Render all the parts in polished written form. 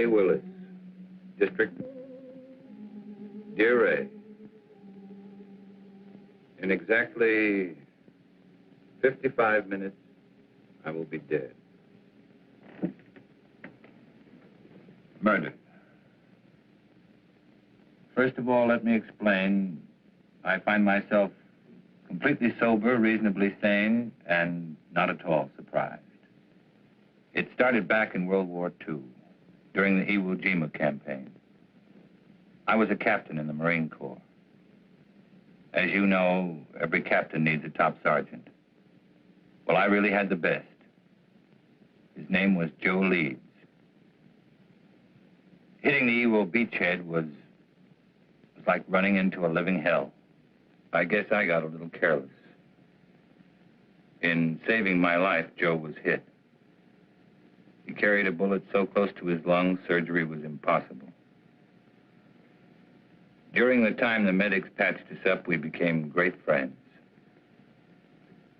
Ray Willis, District. Dear Ray, in exactly 55 minutes, I will be dead. Murdered. First of all, let me explain. I find myself completely sober, reasonably sane, and not at all surprised. It started back in World War II, during the Iwo Jima campaign. I was a captain in the Marine Corps. As you know, every captain needs a top sergeant. Well, I really had the best. His name was Joe Leeds. Hitting the Iwo beachhead was like running into a living hell. I guess I got a little careless. In saving my life, Joe was hit. He carried a bullet so close to his lungs, surgery was impossible. During the time the medics patched us up, we became great friends.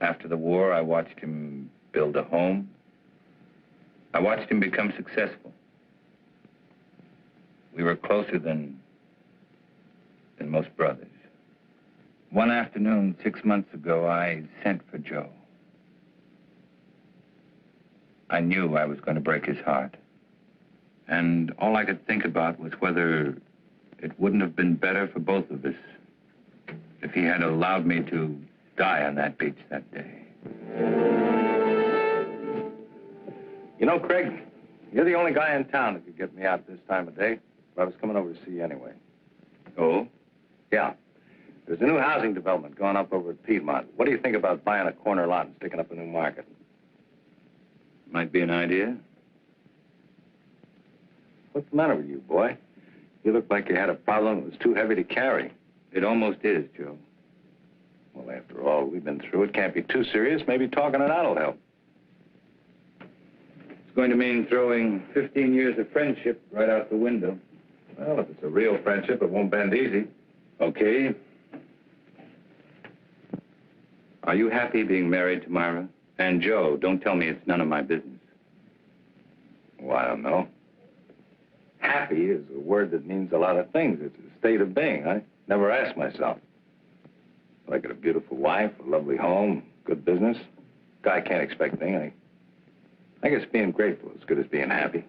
After the war, I watched him build a home. I watched him become successful. We were closer than most brothers. One afternoon, 6 months ago, I sent for Joe. I knew I was going to break his heart. And all I could think about was whether it wouldn't have been better for both of us if he had allowed me to die on that beach that day. You know, Craig, you're the only guy in town that could get me out this time of day. But I was coming over to see you anyway. Oh? Yeah. There's a new housing development going up over at Piedmont. What do you think about buying a corner lot and sticking up a new market? Might be an idea. What's the matter with you, boy? You look like you had a problem that was too heavy to carry. It almost is, Joe. Well, after all we've been through, it can't be too serious. Maybe talking it out will help. It's going to mean throwing 15 years of friendship right out the window. Well, if it's a real friendship, it won't bend easy. Okay. Are you happy being married to Myra? And Joe, don't tell me it's none of my business. Well, I don't know. Happy is a word that means a lot of things. It's a state of being. I never asked myself. I got a beautiful wife, a lovely home, good business. Guy can't expect anything. I guess being grateful is as good as being happy.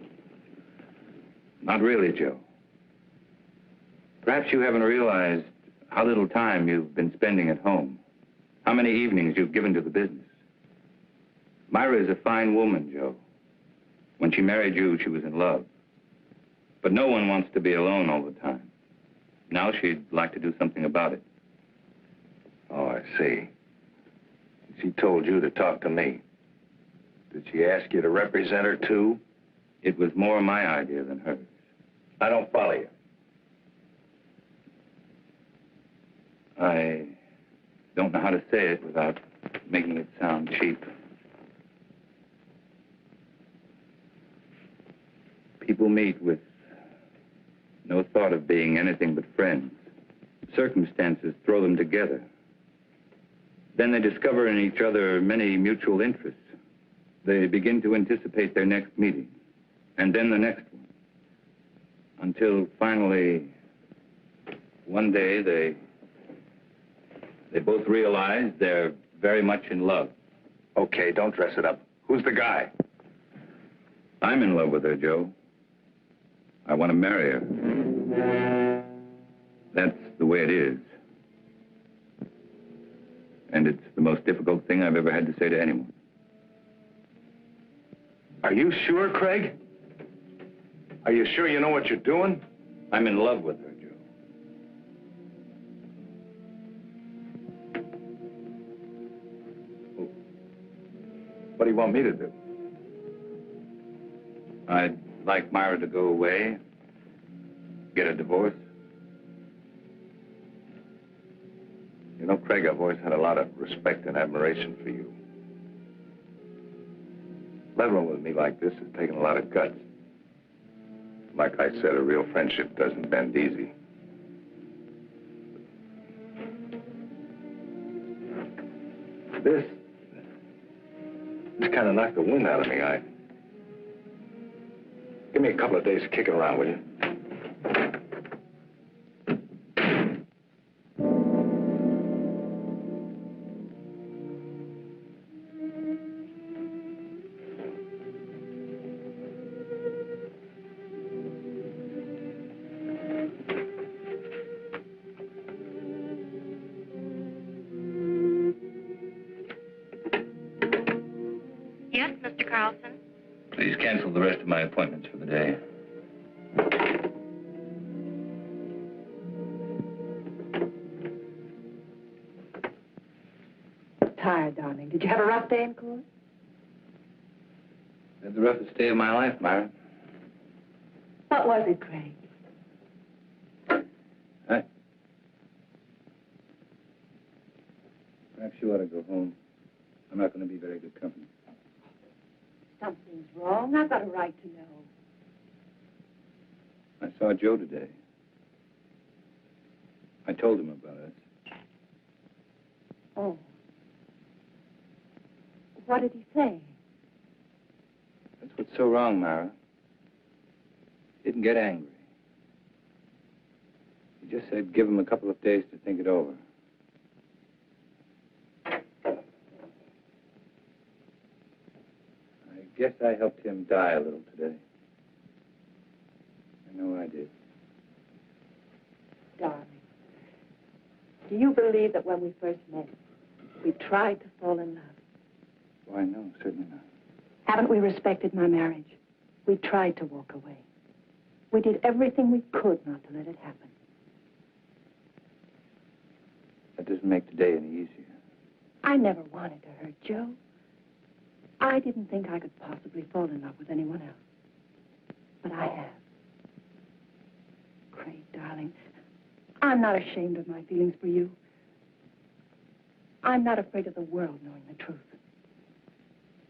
Not really, Joe. Perhaps you haven't realized how little time you've been spending at home. How many evenings you've given to the business. Myra is a fine woman, Joe. When she married you, she was in love. But no one wants to be alone all the time. Now she'd like to do something about it. Oh, I see. She told you to talk to me. Did she ask you to represent her, too? It was more my idea than hers. I don't follow you. I don't know how to say it without making it sound cheap. People meet with no thought of being anything but friends. Circumstances throw them together. Then they discover in each other many mutual interests. They begin to anticipate their next meeting, and then the next one. Until finally, one day, they both realize they're very much in love. Okay, don't dress it up. Who's the guy? I'm in love with her, Joe. I want to marry her. That's the way it is. And it's the most difficult thing I've ever had to say to anyone. Are you sure, Craig? Are you sure you know what you're doing? I'm in love with her, Joe. What do you want me to do? I'd like Myra to go away, get a divorce. You know, Craig, I've always had a lot of respect and admiration for you. Living with me like this has taken a lot of guts. Like I said, a real friendship doesn't bend easy. This kind of knocked the wind out of me. I Give me a couple of days to kick it around, will you? Yes, Mr. Carlson? Please cancel the rest of my appointments for the day. Tired, darling. Did you have a rough day in court? Had the roughest day of my life, Myra. What was it, Craig? Perhaps you ought to go home. I'm not going to be very good company. Something's wrong. I've got a right to know. I saw Joe today. I told him about it. Oh. What did he say? That's what's so wrong, Myra. He didn't get angry. He just said give him a couple of days to think it over. I guess I helped him die a little today. I know I did. Darling, do you believe that when we first met, we tried to fall in love? Why, no, certainly not. Haven't we respected my marriage? We tried to walk away. We did everything we could not to let it happen. That doesn't make today any easier. I never wanted to hurt Joe. I didn't think I could possibly fall in love with anyone else. But I have. Craig, darling, I'm not ashamed of my feelings for you. I'm not afraid of the world knowing the truth.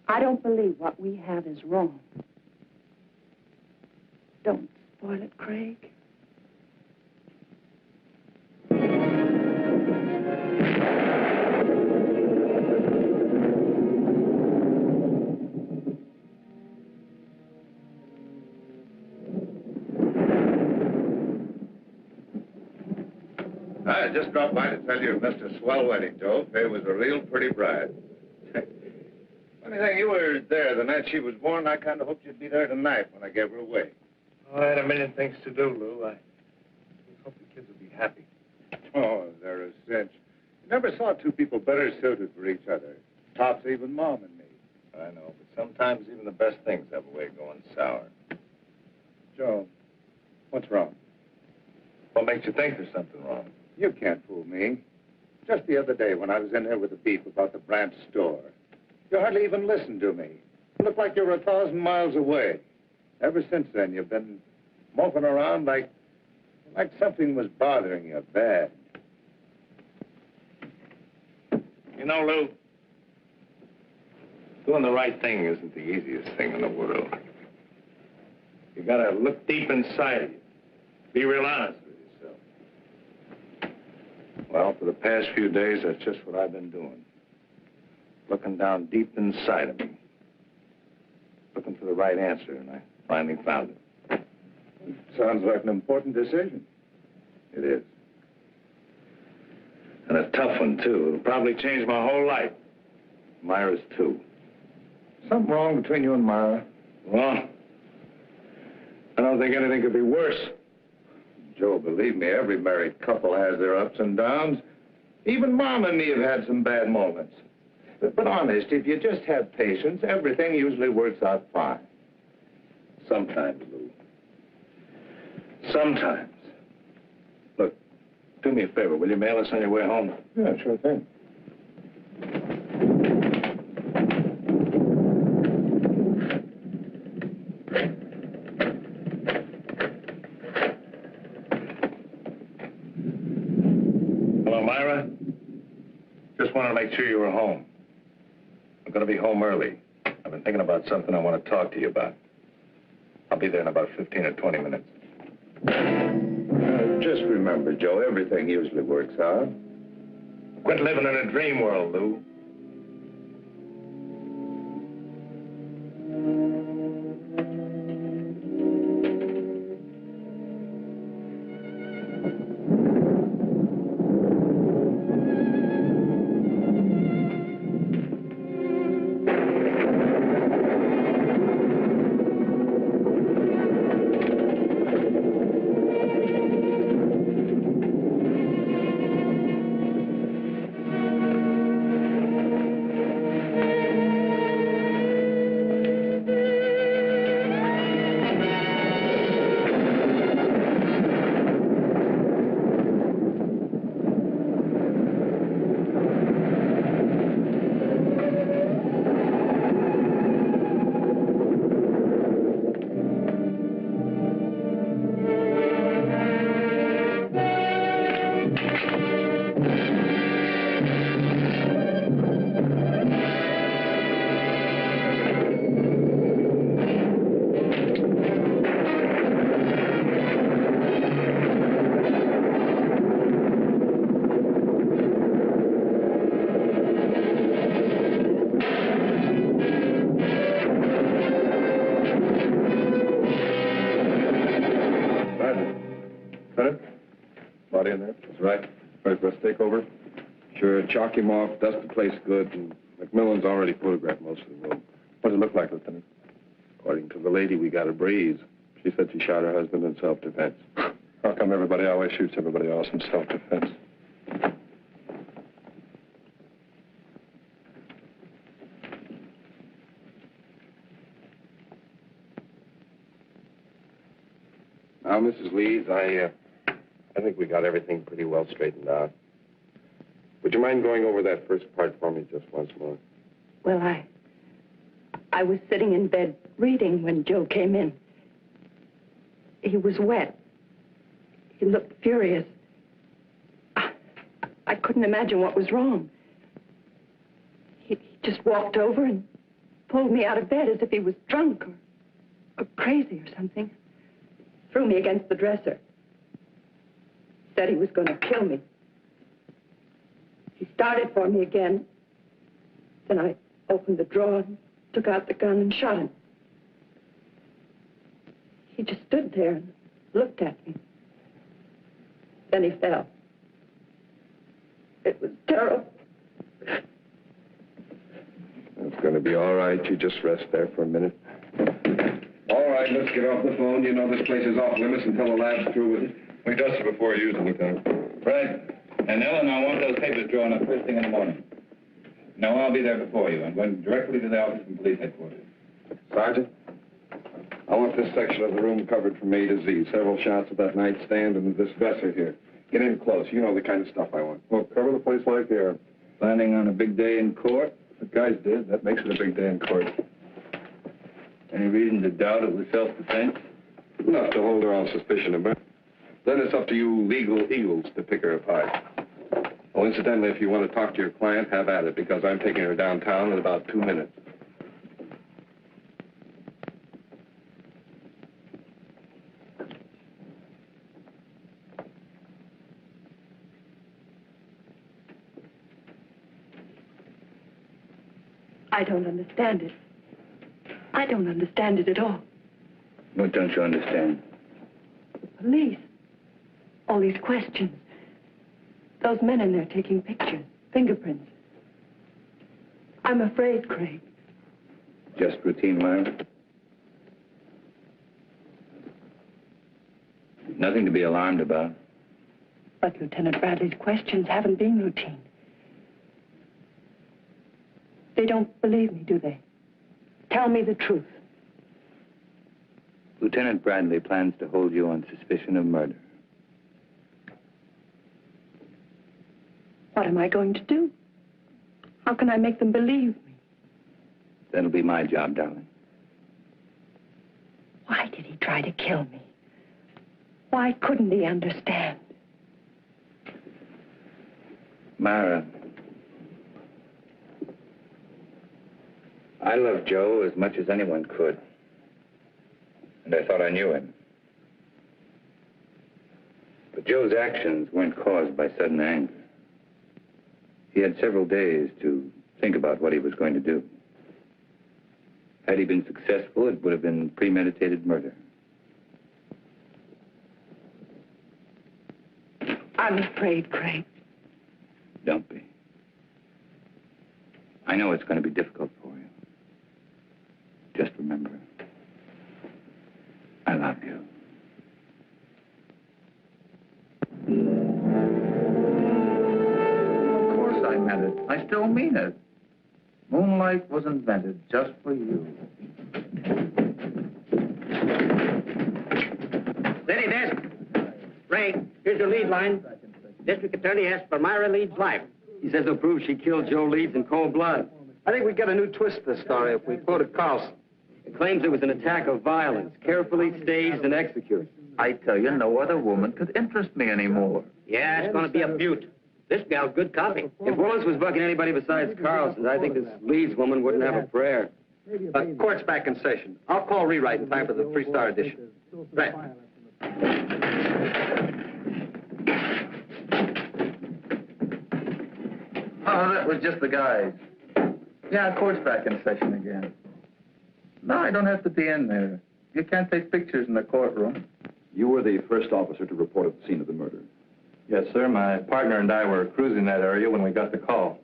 I don't believe what we have is wrong. Don't spoil it, Craig. I just dropped by to tell you missed a swell wedding, Joe. Faye was a real pretty bride. Funny thing, you were there the night she was born. I kind of hoped you'd be there tonight when I gave her away. Oh, I had a million things to do, Lou. I hope the kids will be happy. Oh, they're a cinch. You never saw two people better suited for each other. Tops even Mom and me. I know, but sometimes even the best things have a way of going sour. Joe, what's wrong? What makes you think there's something wrong? You can't fool me. Just the other day when I was in here with the beef about the Branch store, you hardly even listened to me. You looked like you were 1,000 miles away. Ever since then, you've been moping around like something was bothering you bad. You know, Lou, doing the right thing isn't the easiest thing in the world. You gotta look deep inside of you. Be real honest with yourself. Well, for the past few days, that's just what I've been doing. Looking down deep inside of me. Looking for the right answer, and I finally found it. Sounds like an important decision. It is. And a tough one, too. It'll probably change my whole life. Myra's too. Something wrong between you and Myra? Well, I don't think anything could be worse. Joe, believe me, every married couple has their ups and downs. Even Mom and me have had some bad moments. But honest, if you just have patience, everything usually works out fine. Sometimes, Lou. Sometimes. Look, do me a favor. Will you mail us on your way home? Yeah, sure thing. Hello, Myra. Just wanted to make sure you were home. I'm going to be home early. I've been thinking about something I want to talk to you about. I'll be there in about 15 or 20 minutes. Just remember, Joe, everything usually works out. Quit living in a dream world, Lou. body in there? That's right. Ready for us to take over? Sure, chalk him off, dust the place good, and McMillan's already photographed most of the room. What does it look like, Lieutenant? According to the lady, we got a breeze. She said she shot her husband in self-defense. How come everybody always shoots everybody else in self-defense? Now, Mrs. Leeds, I think we got everything pretty well straightened out. Would you mind going over that first part for me just once more? Well, I was sitting in bed reading when Joe came in. He was wet. He looked furious. I couldn't imagine what was wrong. He just walked over and pulled me out of bed as if he was drunk or crazy or something. Threw me against the dresser. Said he was going to kill me. He started for me again. Then I opened the drawer and took out the gun and shot him. He just stood there and looked at me. Then he fell. It was terrible. It's going to be all right. You just rest there for a minute. All right, let's get off the phone. You know this place is off limits until the lab's through with it. We dusted before you used it, Lieutenant. Fred and Ellen, I want those papers drawn up first thing in the morning. No, I'll be there before you. I'm going directly to the office from police headquarters. Sergeant, I want this section of the room covered from A to Z. Several shots of that nightstand and this dresser here. Get in close. You know the kind of stuff I want. Well, cover the place like the air. Planning on a big day in court? The guys did. That makes it a big day in court. Any reason to doubt it was self-defense? Enough to hold her on suspicion of murder. Then it's up to you legal eagles to pick her apart. Oh, incidentally, if you want to talk to your client, have at it, because I'm taking her downtown in about 2 minutes. I don't understand it. I don't understand it at all. What don't you understand? The police. All these questions. Those men in there taking pictures, fingerprints. I'm afraid, Craig. Just routine, Myra? Nothing to be alarmed about. But Lieutenant Bradley's questions haven't been routine. They don't believe me, do they? Tell me the truth. Lieutenant Bradley plans to hold you on suspicion of murder. What am I going to do? How can I make them believe me? That'll be my job, darling. Why did he try to kill me? Why couldn't he understand? Myra, I love Joe as much as anyone could. And I thought I knew him. But Joe's actions weren't caused by sudden anger. He had several days to think about what he was going to do. Had he been successful, it would have been premeditated murder. I'm afraid, Craig. Don't be. I know it's going to be difficult for you. Just remember, I love you. Of course I meant it. I still mean it. Moonlight was invented just for you. Steady, desk. Ray, here's your lead line. District Attorney asks for Myra Leeds' life. He says he'll prove she killed Joe Leeds in cold blood. I think we get a new twist to this story if we quoted Carlson. It claims it was an attack of violence, carefully staged and executed. I tell you, no other woman could interest me anymore. Yeah, it's going to be a beaut. This gal's good copy. If Willis was bucking anybody besides Carlson, I think this Leeds woman wouldn't have a prayer. Court's back in session. I'll call rewrite in time for the three-star edition. Right. Oh, that was just the guys. Yeah, court's back in session again. No, I don't have to be in there. You can't take pictures in the courtroom. You were the first officer to report at the scene of the murder. You Yes, sir. My partner and I were cruising that area when we got the call.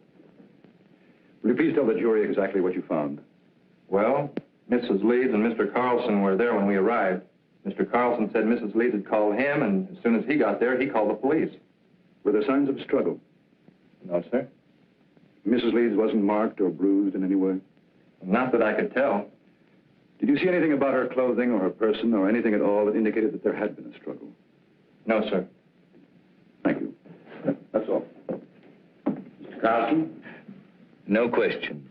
Will you please tell the jury exactly what you found? Well, Mrs. Leeds and Mr. Carlson were there when we arrived. Mr. Carlson said Mrs. Leeds had called him, and as soon as he got there, he called the police. Were there signs of a struggle? No, sir. Mrs. Leeds wasn't marked or bruised in any way? Not that I could tell. Did you see anything about her clothing or her person or anything at all that indicated that there had been a struggle? No, sir. Thank you. That's all. Mr. Carlson? No questions.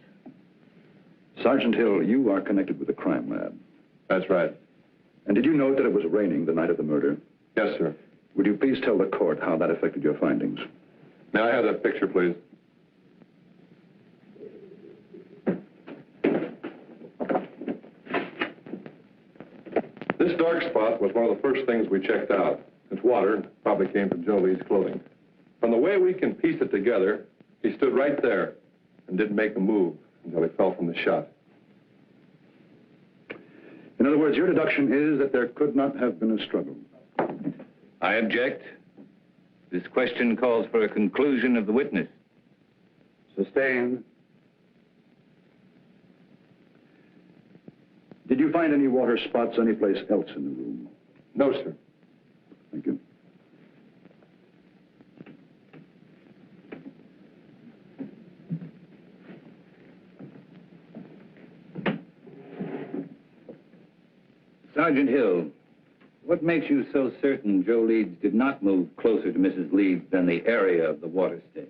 Sergeant Hill, you are connected with the crime lab. That's right. And did you note that it was raining the night of the murder? Yes, sir. Would you please tell the court how that affected your findings? May I have that picture, please? This dark spot was one of the first things we checked out. It's water, probably came from Joe Leeds' clothing. From the way we can piece it together, he stood right there and didn't make a move until he fell from the shot. In other words, your deduction is that there could not have been a struggle. I object. This question calls for a conclusion of the witness. Sustained. Did you find any water spots anyplace else in the room? No, sir. Thank you. Sergeant Hill, what makes you so certain Joe Leeds did not move closer to Mrs. Leeds than the area of the water stain?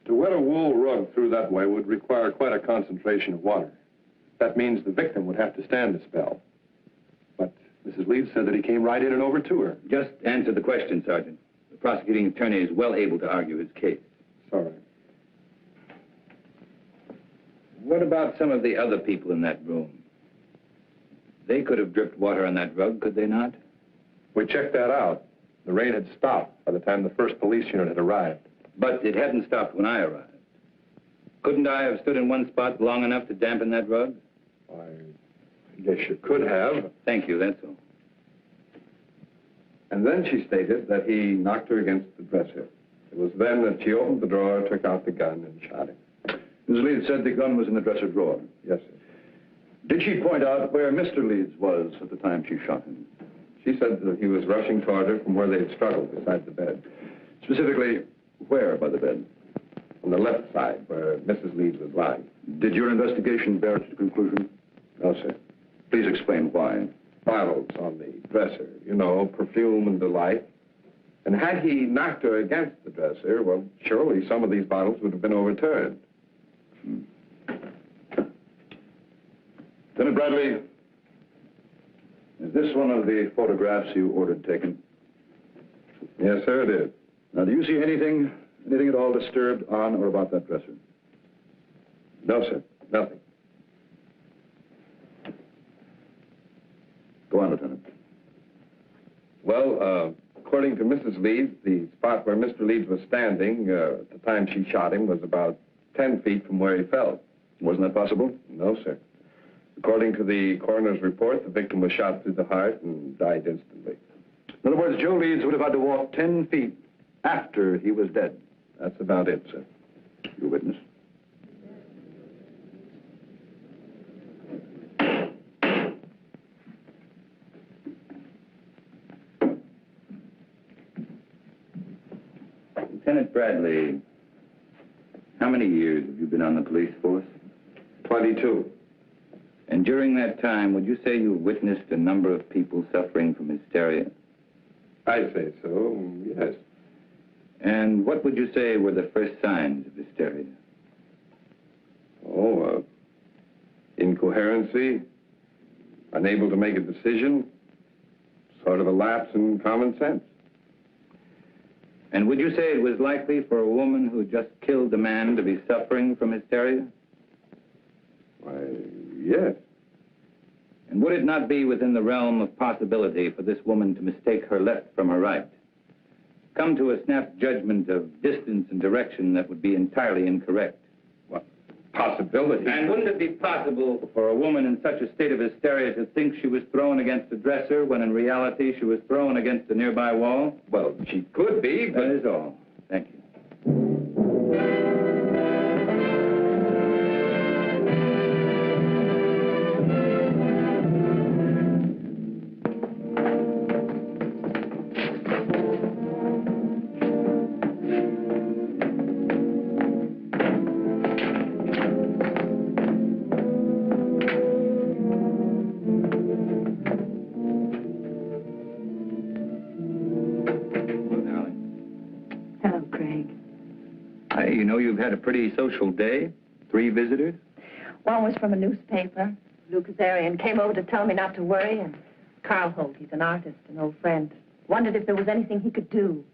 To wet a wool rug through that way would require quite a concentration of water. That means the victim would have to stand a spell. But Mrs. Leeds said that he came right in and over to her. Just answer the question, Sergeant. The prosecuting attorney is well able to argue his case. Sorry. What about some of the other people in that room? They could have dripped water on that rug, could they not? We checked that out. The rain had stopped by the time the first police unit had arrived. But it hadn't stopped when I arrived. Couldn't I have stood in one spot long enough to dampen that rug? I guess you could have. Thank you, that's all. And then she stated that he knocked her against the dresser. It was then that she opened the drawer, took out the gun, and shot him. Mrs. Leeds said the gun was in the dresser drawer. Yes, sir. Did she point out where Mr. Leeds was at the time she shot him? She said that he was rushing toward her from where they had struggled beside the bed. Specifically, where by the bed? On the left side, where Mrs. Leeds was lying. Did your investigation bear its conclusion? No, sir. Please explain why. Bottles on the dresser, you know, perfume and the like. And had he knocked her against the dresser, well, surely some of these bottles would have been overturned. Lieutenant Bradley, is this one of the photographs you ordered taken? Yes, sir, it is. Now, do you see anything at all disturbed on or about that dresser? No, sir, nothing. Go on, Lieutenant. Well, according to Mrs. Leeds, the spot where Mr. Leeds was standing at the time she shot him was about 10 feet from where he fell. Wasn't that possible? No, sir. According to the coroner's report, the victim was shot through the heart and died instantly. In other words, Joe Leeds would have had to walk 10 feet after he was dead. That's about it, sir. You witness? Lieutenant Bradley, how many years have you been on the police force? 22. And during that time, would you say you witnessed a number of people suffering from hysteria? I'd say so, yes. And what would you say were the first signs of hysteria? Oh, incoherency, unable to make a decision, sort of a lapse in common sense. And would you say it was likely for a woman who just killed a man to be suffering from hysteria? Why, yes. And would it not be within the realm of possibility for this woman to mistake her left from her right? Come to a snap judgment of distance and direction that would be entirely incorrect? Well, possibility. And wouldn't it be possible for a woman in such a state of hysteria to think she was thrown against a dresser when in reality she was thrown against a nearby wall? Well, she could be, but... That is all. Thank you. You know you've had a pretty social day. 3 visitors. One was from a newspaper. Lou Kazarian came over to tell me not to worry, and Carl Holt, he's an artist, an old friend, wondered if there was anything he could do.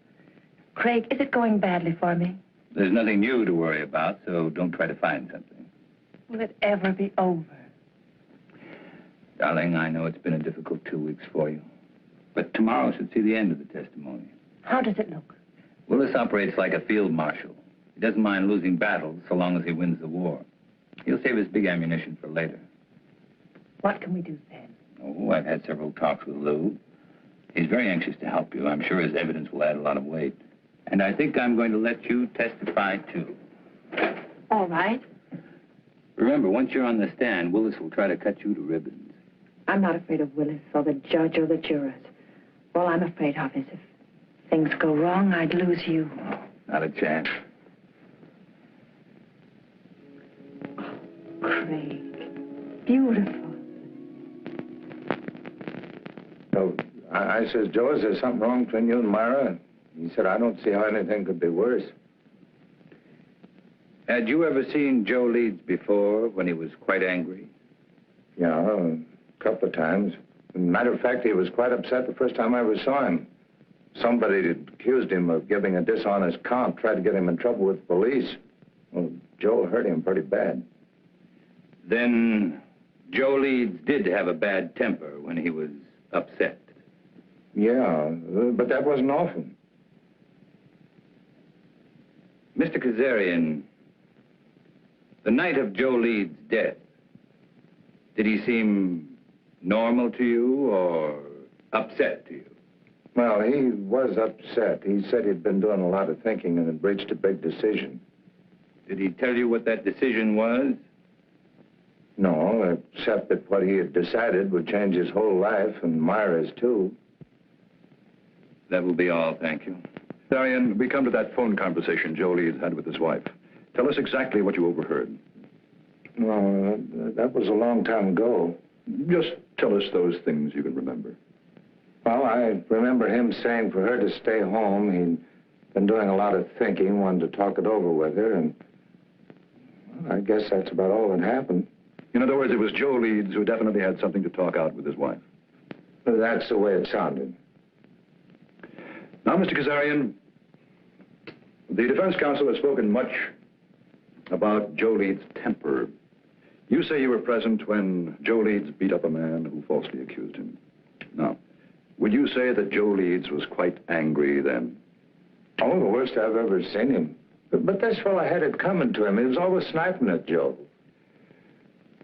Craig, is it going badly for me? There's nothing new to worry about, so don't try to find something. Will it ever be over? Darling, I know it's been a difficult 2 weeks for you, but tomorrow should see the end of the testimony. How does it look? Willis operates like a field marshal. He doesn't mind losing battles so long as he wins the war. He'll save his big ammunition for later. What can we do then? Oh, I've had several talks with Lou. He's very anxious to help you. I'm sure his evidence will add a lot of weight. And I think I'm going to let you testify, too. All right. Remember, once you're on the stand, Willis will try to cut you to ribbons. I'm not afraid of Willis or the judge or the jurors. All I'm afraid of is if things go wrong, I'd lose you. Not a chance. Craig, beautiful. So I says, Joe, is there something wrong between you and Myra? He said, I don't see how anything could be worse. Had you ever seen Joe Leeds before when he was quite angry? Yeah, a couple of times. Matter of fact, he was quite upset the first time I ever saw him. Somebody had accused him of giving a dishonest count, tried to get him in trouble with the police. Well, Joe hurt him pretty bad. Then Joe Leeds did have a bad temper when he was upset. Yeah, but that wasn't often. Mr. Kazarian, the night of Joe Leeds' death, did he seem normal to you or upset to you? Well, he was upset. He said he'd been doing a lot of thinking and had reached a big decision. Did he tell you what that decision was? No, except that what he had decided would change his whole life, and Myra's, too. That will be all, thank you. Darian, we come to that phone conversation Joe Leeds had with his wife. Tell us exactly what you overheard. Well, that was a long time ago. Just tell us those things you can remember. Well, I remember him saying for her to stay home. He'd been doing a lot of thinking, wanted to talk it over with her, and well, I guess that's about all that happened. In other words, it was Joe Leeds who definitely had something to talk out with his wife. That's the way it sounded. Now, Mr. Kazarian, the defense counsel has spoken much about Joe Leeds' temper. You say you were present when Joe Leeds beat up a man who falsely accused him. Now, would you say that Joe Leeds was quite angry then? Oh, the worst I've ever seen him. But this fellow had it coming to him. He was always sniping at Joe.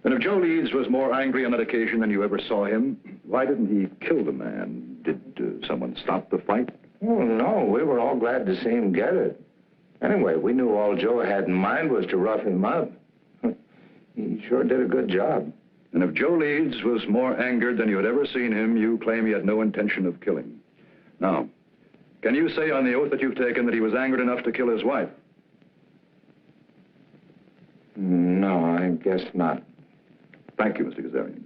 And if Joe Leeds was more angry on that occasion than you ever saw him, why didn't he kill the man? Did someone stop the fight? Oh, no. We were all glad to see him get it. Anyway, we knew all Joe had in mind was to rough him up. He sure did a good job. And if Joe Leeds was more angered than you had ever seen him, you claim he had no intention of killing. Now, can you say on the oath that you've taken that he was angered enough to kill his wife? No, I guess not. Thank you, Mr. Kazarian.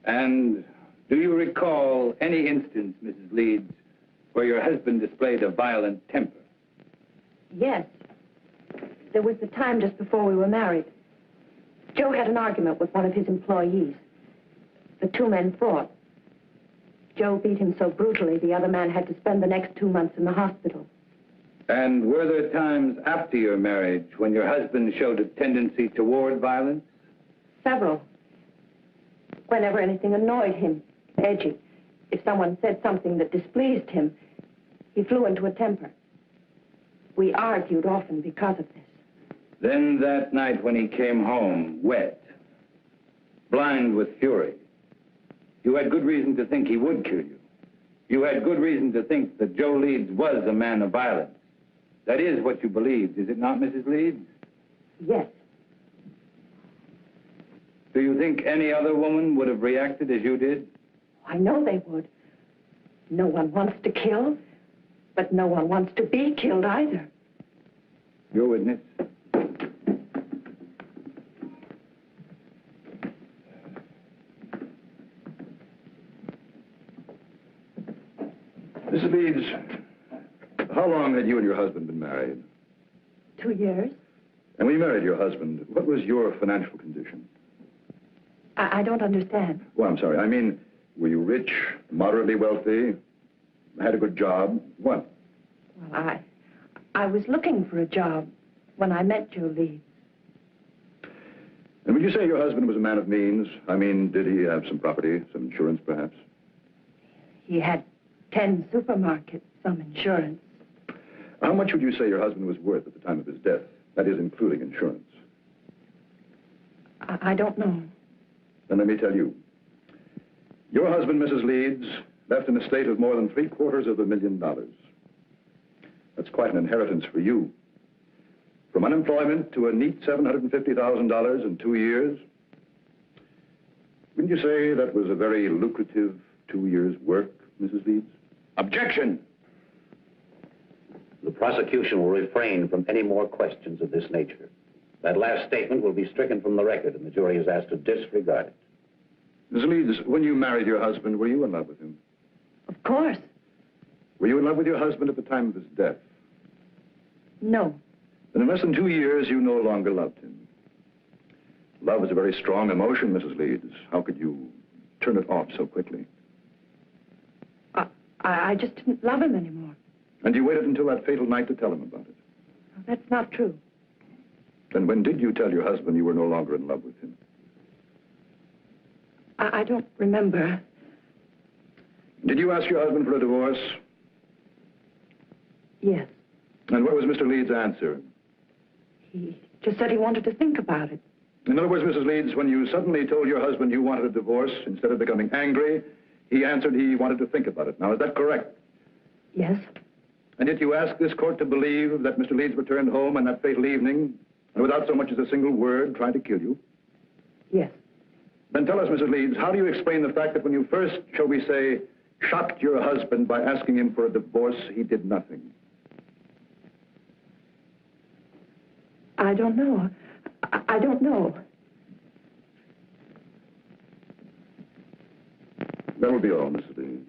And do you recall any instance, Mrs. Leeds, where your husband displayed a violent temper? Yes. There was the time just before we were married. Joe had an argument with one of his employees. The 2 men fought. Joe beat him so brutally, the other man had to spend the next 2 months in the hospital. And were there times after your marriage when your husband showed a tendency toward violence? Several. Whenever anything annoyed him, edgy. If someone said something that displeased him, He flew into a temper. We argued often because of this. Then that night when he came home, wet, blind with fury, you had good reason to think he would kill you. You had good reason to think that Joe Leeds was a man of violence. That is what you believed, is it not, Mrs. Leeds? Yes. Do you think any other woman would have reacted as you did? I know they would. No one wants to kill, but no one wants to be killed either. Your witness. Mrs. Leeds, how long had you and your husband been married? 2 years. And when you married your husband, what was your financial condition? I don't understand. Well, I'm sorry. I mean, were you rich, moderately wealthy, had a good job? What? Well, I was looking for a job when I met Joe Leeds. And would you say your husband was a man of means? I mean, did he have some property, some insurance, perhaps? He had 10 supermarkets, some insurance. How much would you say your husband was worth at the time of his death? That is, including insurance. I don't know. Then let me tell you. Your husband, Mrs. Leeds, left an estate of more than $750,000. That's quite an inheritance for you. From unemployment to a neat $750,000 in 2 years. Wouldn't you say that was a very lucrative 2 years' work, Mrs. Leeds? Objection! The prosecution will refrain from any more questions of this nature. That last statement will be stricken from the record, and the jury is asked to disregard it. Mrs. Leeds, when you married your husband, were you in love with him? Of course. Were you in love with your husband at the time of his death? No. Then in less than 2 years, you no longer loved him. Love is a very strong emotion, Mrs. Leeds. How could you turn it off so quickly? I just didn't love him anymore. And you waited until that fatal night to tell him about it? That's not true. Then when did you tell your husband you were no longer in love with him? I don't remember. Did you ask your husband for a divorce? Yes. And what was Mr. Leeds' answer? He just said he wanted to think about it. In other words, Mrs. Leeds, when you suddenly told your husband you wanted a divorce, instead of becoming angry, he answered he wanted to think about it. Now, is that correct? Yes. And yet you ask this court to believe that Mr. Leeds returned home on that fatal evening, and without so much as a single word, tried to kill you? Yes. Then tell us, Mrs. Leeds, how do you explain the fact that when you first, shall we say, shocked your husband by asking him for a divorce, he did nothing? I don't know. I don't know. That will be all, Mrs. Leeds.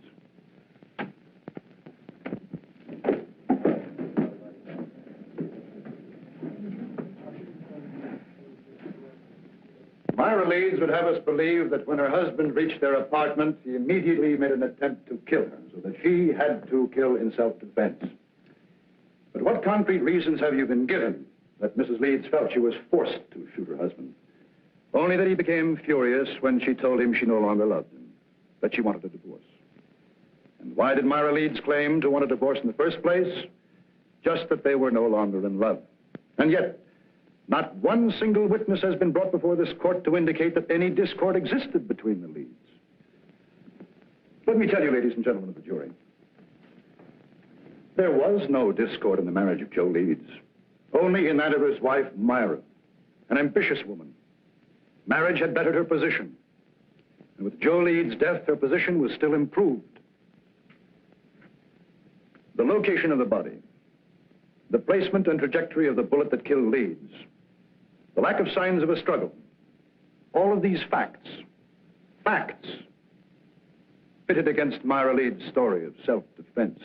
Myra Leeds would have us believe that when her husband reached their apartment, he immediately made an attempt to kill her, so that she had to kill in self-defense. But what concrete reasons have you been given that Mrs. Leeds felt she was forced to shoot her husband? Only that he became furious when she told him she no longer loved him, that she wanted a divorce. And why did Myra Leeds claim to want a divorce in the first place? Just that they were no longer in love. And yet, not one single witness has been brought before this court to indicate that any discord existed between the Leeds. Let me tell you, ladies and gentlemen of the jury, there was no discord in the marriage of Joe Leeds, only in that of his wife, Myra, an ambitious woman. Marriage had bettered her position, and with Joe Leeds' death, her position was still improved. The location of the body, the placement and trajectory of the bullet that killed Leeds, the lack of signs of a struggle, all of these facts, pitted against Myra Leeds' story of self-defense.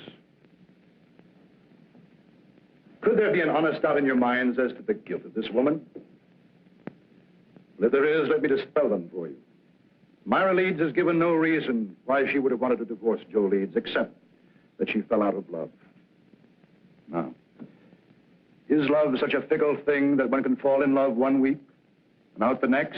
Could there be an honest doubt in your minds as to the guilt of this woman? Well, if there is, let me dispel them for you. Myra Leeds has given no reason why she would have wanted to divorce Joe Leeds, except that she fell out of love. Now, is love such a fickle thing that one can fall in love one week and out the next?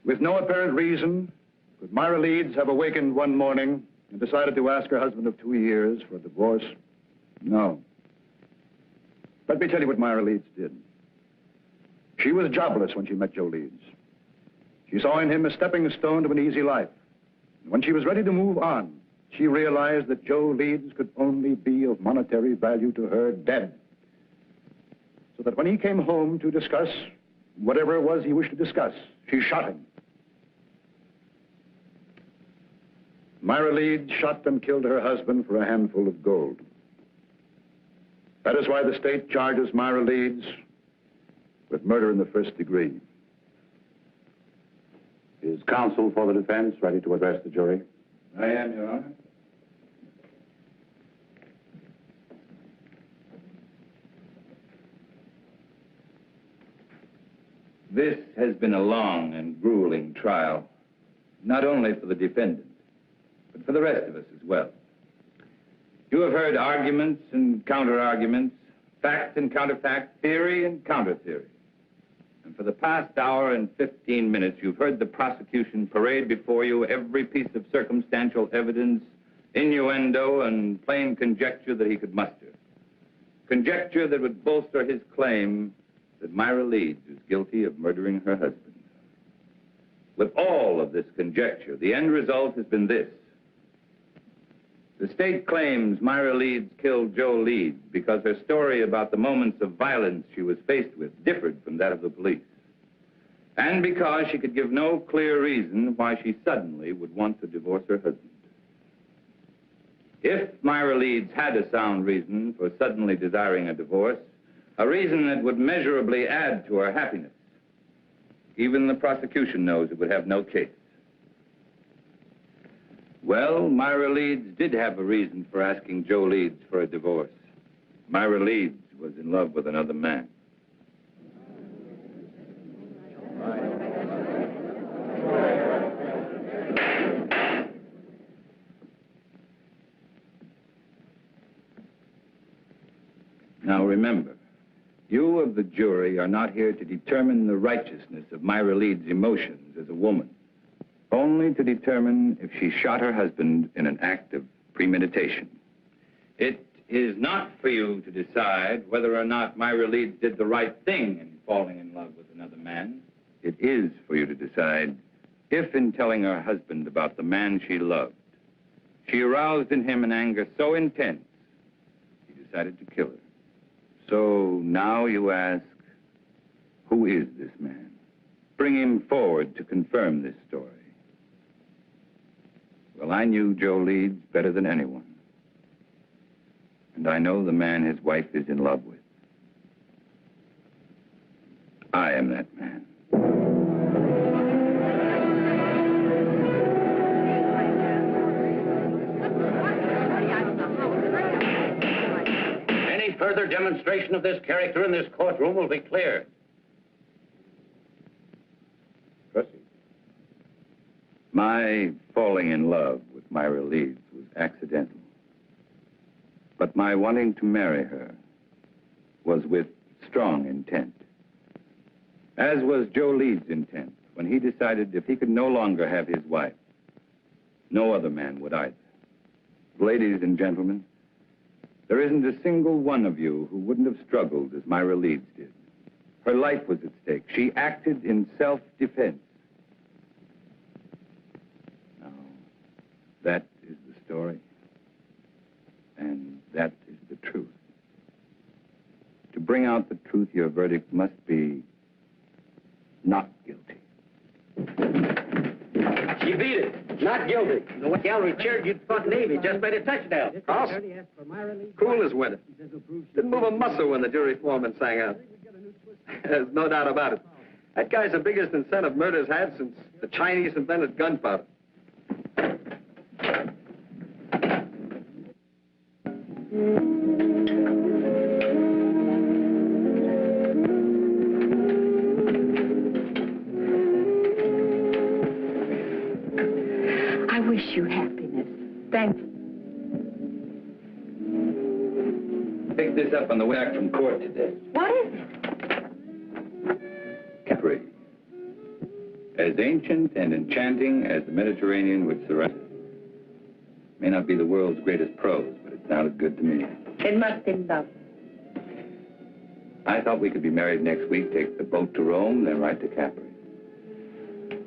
With no apparent reason, could Myra Leeds have awakened one morning and decided to ask her husband of 2 years for a divorce? No. Let me tell you what Myra Leeds did. She was jobless when she met Joe Leeds. She saw in him a stepping stone to an easy life. And when she was ready to move on, she realized that Joe Leeds could only be of monetary value to her dead. So that when he came home to discuss whatever it was he wished to discuss, she shot him. Myra Leeds shot and killed her husband for a handful of gold. That is why the state charges Myra Leeds with murder in the first degree. Is counsel for the defense ready to address the jury? I am, Your Honor. This has been a long and grueling trial, not only for the defendant, but for the rest of us as well. You have heard arguments and counter-arguments, facts and counterfacts, theory and counter-theory. And for the past hour and 15 minutes, you've heard the prosecution parade before you every piece of circumstantial evidence, innuendo, and plain conjecture that he could muster. Conjecture that would bolster his claim that Myra Leeds is guilty of murdering her husband. With all of this conjecture, the end result has been this. The state claims Myra Leeds killed Joe Leeds because her story about the moments of violence she was faced with differed from that of the police. And because she could give no clear reason why she suddenly would want to divorce her husband. If Myra Leeds had a sound reason for suddenly desiring a divorce, a reason that would measurably add to her happiness, even the prosecution knows it would have no case. Well, Myra Leeds did have a reason for asking Joe Leeds for a divorce. Myra Leeds was in love with another man. Now remember, you of the jury are not here to determine the righteousness of Myra Leeds' emotions as a woman, only to determine if she shot her husband in an act of premeditation. It is not for you to decide whether or not Myra Leeds did the right thing in falling in love with another man. It is for you to decide if, in telling her husband about the man she loved, she aroused in him an anger so intense, he decided to kill her. So now you ask, who is this man? Bring him forward to confirm this story. Well, I knew Joe Leeds better than anyone. And I know the man his wife is in love with. I am that man. Any further demonstration of this character in this courtroom will be clear. Proceed. My falling in love with Myra Leeds was accidental. But my wanting to marry her was with strong intent. As was Joe Leeds' intent when he decided if he could no longer have his wife, no other man would either. Ladies and gentlemen, there isn't a single one of you who wouldn't have struggled as Myra Leeds did. Her life was at stake. She acted in self-defense. Now, that is the story. And that is the truth. To bring out the truth, your verdict must be not guilty. She beat it. Not guilty. The gallery cheered you'd fought Navy. Just made a touchdown. Carlson? Cool as winter. Didn't move a muscle when the jury foreman sang out. There's no doubt about it. That guy's the biggest incentive murder's had since the Chinese invented gunpowder. I wish you happiness. Thanks. Pick this up on the way back from court today. What is it? Capri. As ancient and enchanting as the Mediterranean which surrounds it. May not be the world's greatest prose, but it sounded good to me. It must be love. I thought we could be married next week, take the boat to Rome, then right to Capri.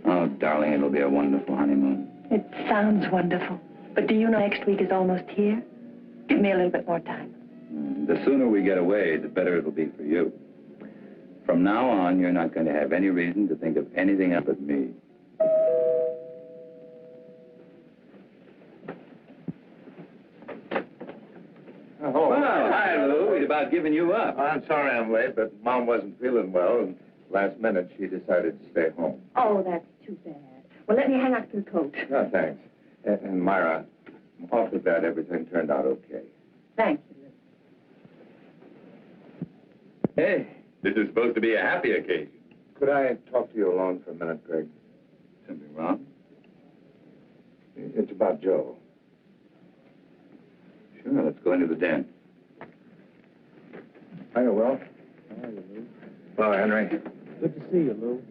Oh, darling, it'll be a wonderful honeymoon. It sounds wonderful. But do you know next week is almost here? Give me a little bit more time. The sooner we get away, the better it'll be for you. From now on, you're not going to have any reason to think of anything else but me. Oh, Well, hi, Lou. We'd about given you up. I'm sorry I'm late, but Mom wasn't feeling well, and last minute she decided to stay home. Oh, that's too bad. Well, let me hang up your coat. No, thanks. And Myra, I'm awfully glad everything turned out okay. Thank you, Lou. Hey, this is supposed to be a happy occasion. Could I talk to you alone for a minute, Greg? Something wrong? It's about Joe. Sure, let's go into the den. Hiya, Will. How are you, Lou? Hello, Henry. Good to see you, Lou.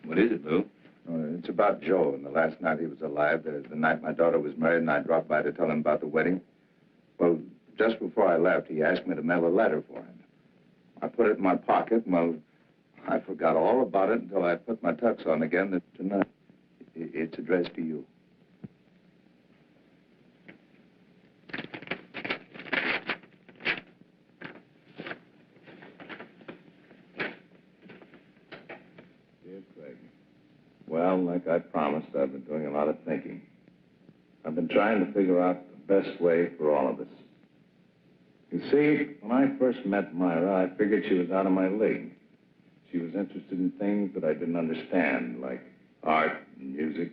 What is it, Lou? It's about Joe and the last night he was alive, the night my daughter was married, and I dropped by to tell him about the wedding. Well, just before I left, he asked me to mail a letter for him. I put it in my pocket, and, well, I forgot all about it until I put my tux on again tonight. It's addressed to you. Dear Craig, well, like I promised, I've been doing a lot of thinking. I've been trying to figure out the best way for all of us. You see, when I first met Myra, I figured she was out of my league. She was interested in things that I didn't understand, like art and music.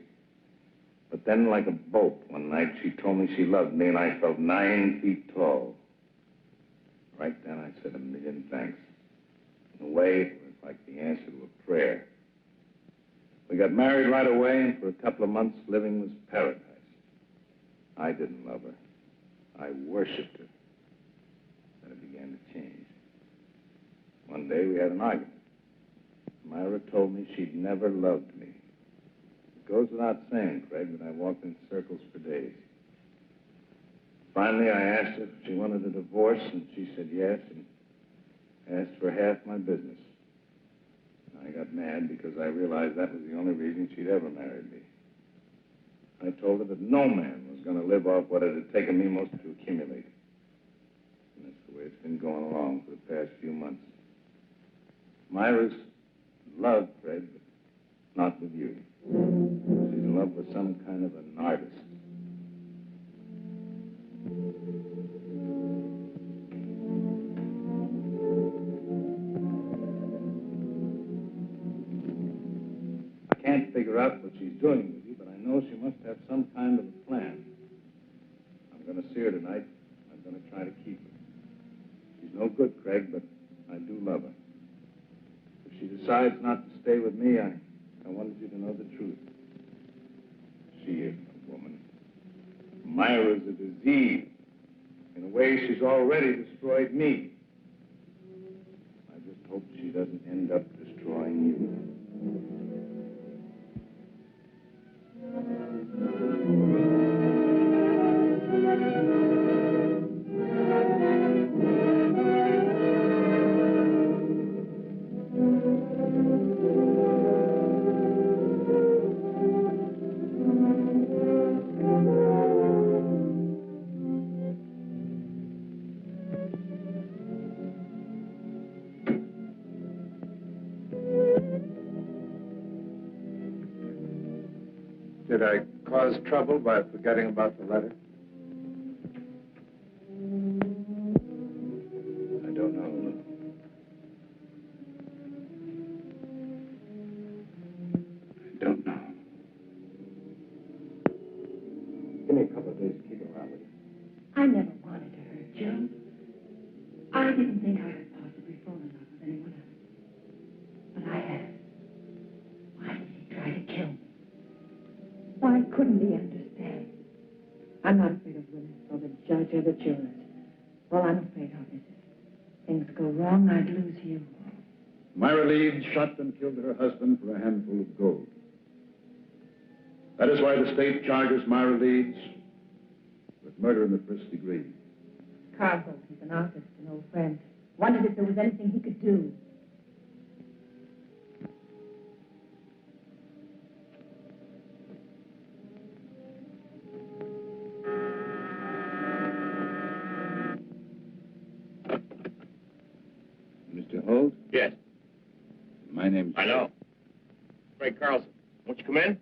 But then, like a bolt, one night she told me she loved me, and I felt 9 feet tall. Right then, I said a million thanks. In a way, it was like the answer to a prayer. We got married right away, and for a couple of months, living was paradise. I didn't love her. I worshipped her. Then it began to change. One day, we had an argument. Myra told me she'd never loved me. It goes without saying, Craig, that I walked in circles for days. Finally, I asked her if she wanted a divorce, and she said yes, and asked for half my business. I got mad because I realized that was the only reason she'd ever married me. I told her that no man was going to live off what it had taken me most to accumulate. And that's the way it's been going along for the past few months. Myra's in love, Fred, but not with you. She's in love with some kind of an artist. I can't figure out what she's doing with you, but I know she must have some kind of a plan. I'm going to see her tonight. I'm going to try to keep her. She's no good, Craig, but I do love her. If she decides not to stay with me, I wanted you to know the truth. She isn't a woman. Myra's a disease. In a way, she's already destroyed me. I just hope she doesn't end up destroying you. Did I cause trouble by forgetting about the letter? I don't know. I don't know. Give me a couple of days to keep it around with you. I never wanted to hurt Joe. I didn't think I could possibly fall in love with anyone else. But I have. Why did he try to kill me? Why couldn't he understand? I'm not afraid of Willis or the judge or the jurors. All I'm afraid of is if things go wrong, I'd lose you. Myra Leeds shot and killed her husband for a handful of gold. That is why the state charges Myra Leeds with murder in the first degree. Carlson, he's an artist, an old friend. Wondered if there was anything he could do. Mr. Holt? Yes. My name's... I know. Craig Carlson. Won't you come in?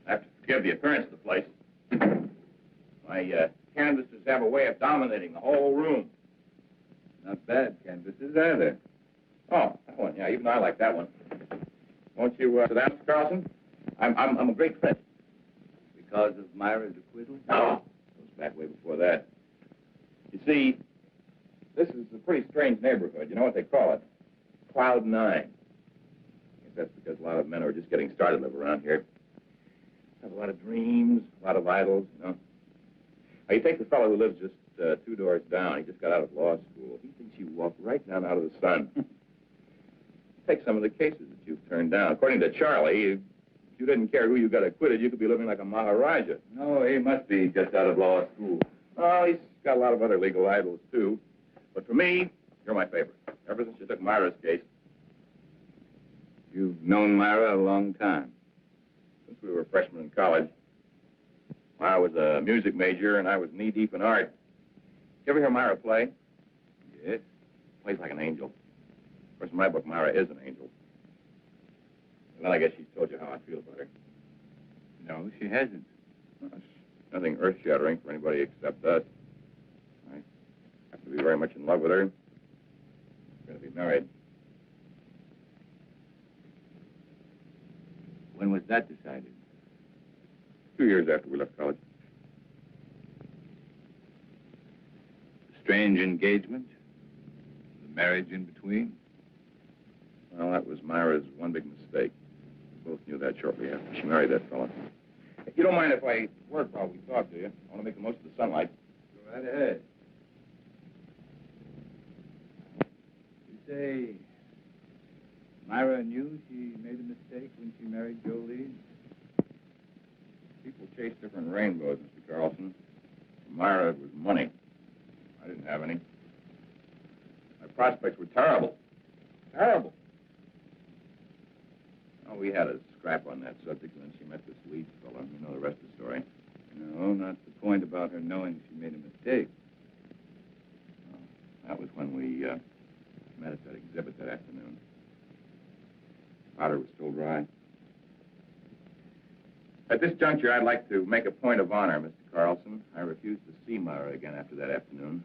I have to forgive the appearance of the place. My canvases have a way of dominating the whole room. Not bad canvases, are they? Oh, that one. Yeah, even I like that one. Won't you sit down, Mr. Carlson? I'm a great friend. Because of Myra's acquittal? No. It goes back way before that. You see, this is a pretty strange neighborhood. You know what they call it? Cloud 9. I guess that's because a lot of men who are just getting started live around here. Have a lot of dreams, a lot of idols, you know. Now, you take the fellow who lives just 2 doors down. He just got out of law school. He thinks you walk right down out of the sun. Take some of the cases that you've turned down. According to Charlie, if you didn't care who you got acquitted, you could be living like a Maharaja. No, he must be just out of law school. Oh, he's got a lot of other legal idols, too. But for me, you're my favorite. Ever since you took Myra's case. You've known Myra a long time. Since we were freshmen in college. I was a music major, and I was knee-deep in art. You ever hear Myra play? Yes. Plays like an angel. Of course, in my book, Myra is an angel. And then I guess she's told you how I feel about her. No, she hasn't. Well, it's nothing earth-shattering for anybody except us. I have to be very much in love with her. We're going to be married. When was that decided? 2 years after we left college. Strange engagement? The marriage in between? Well, that was Myra's one big mistake. We both knew that shortly after she married that fella. You don't mind if I work while we talk, do you? I want to make the most of the sunlight. Go right ahead. You say Myra knew she made a mistake when she married Joe Leeds? People chase different rainbows, Mr. Carlson. For Myra, it was money. I didn't have any. My prospects were terrible. Terrible. Oh, we had a scrap on that subject, and then she met this Leeds fellow. You know the rest of the story. No, not the point about her knowing she made a mistake. Well, that was when we met at that exhibit that afternoon. Powder was still dry. At this juncture, I'd like to make a point of honor, Mr. Carlson. I refused to see Myra again after that afternoon.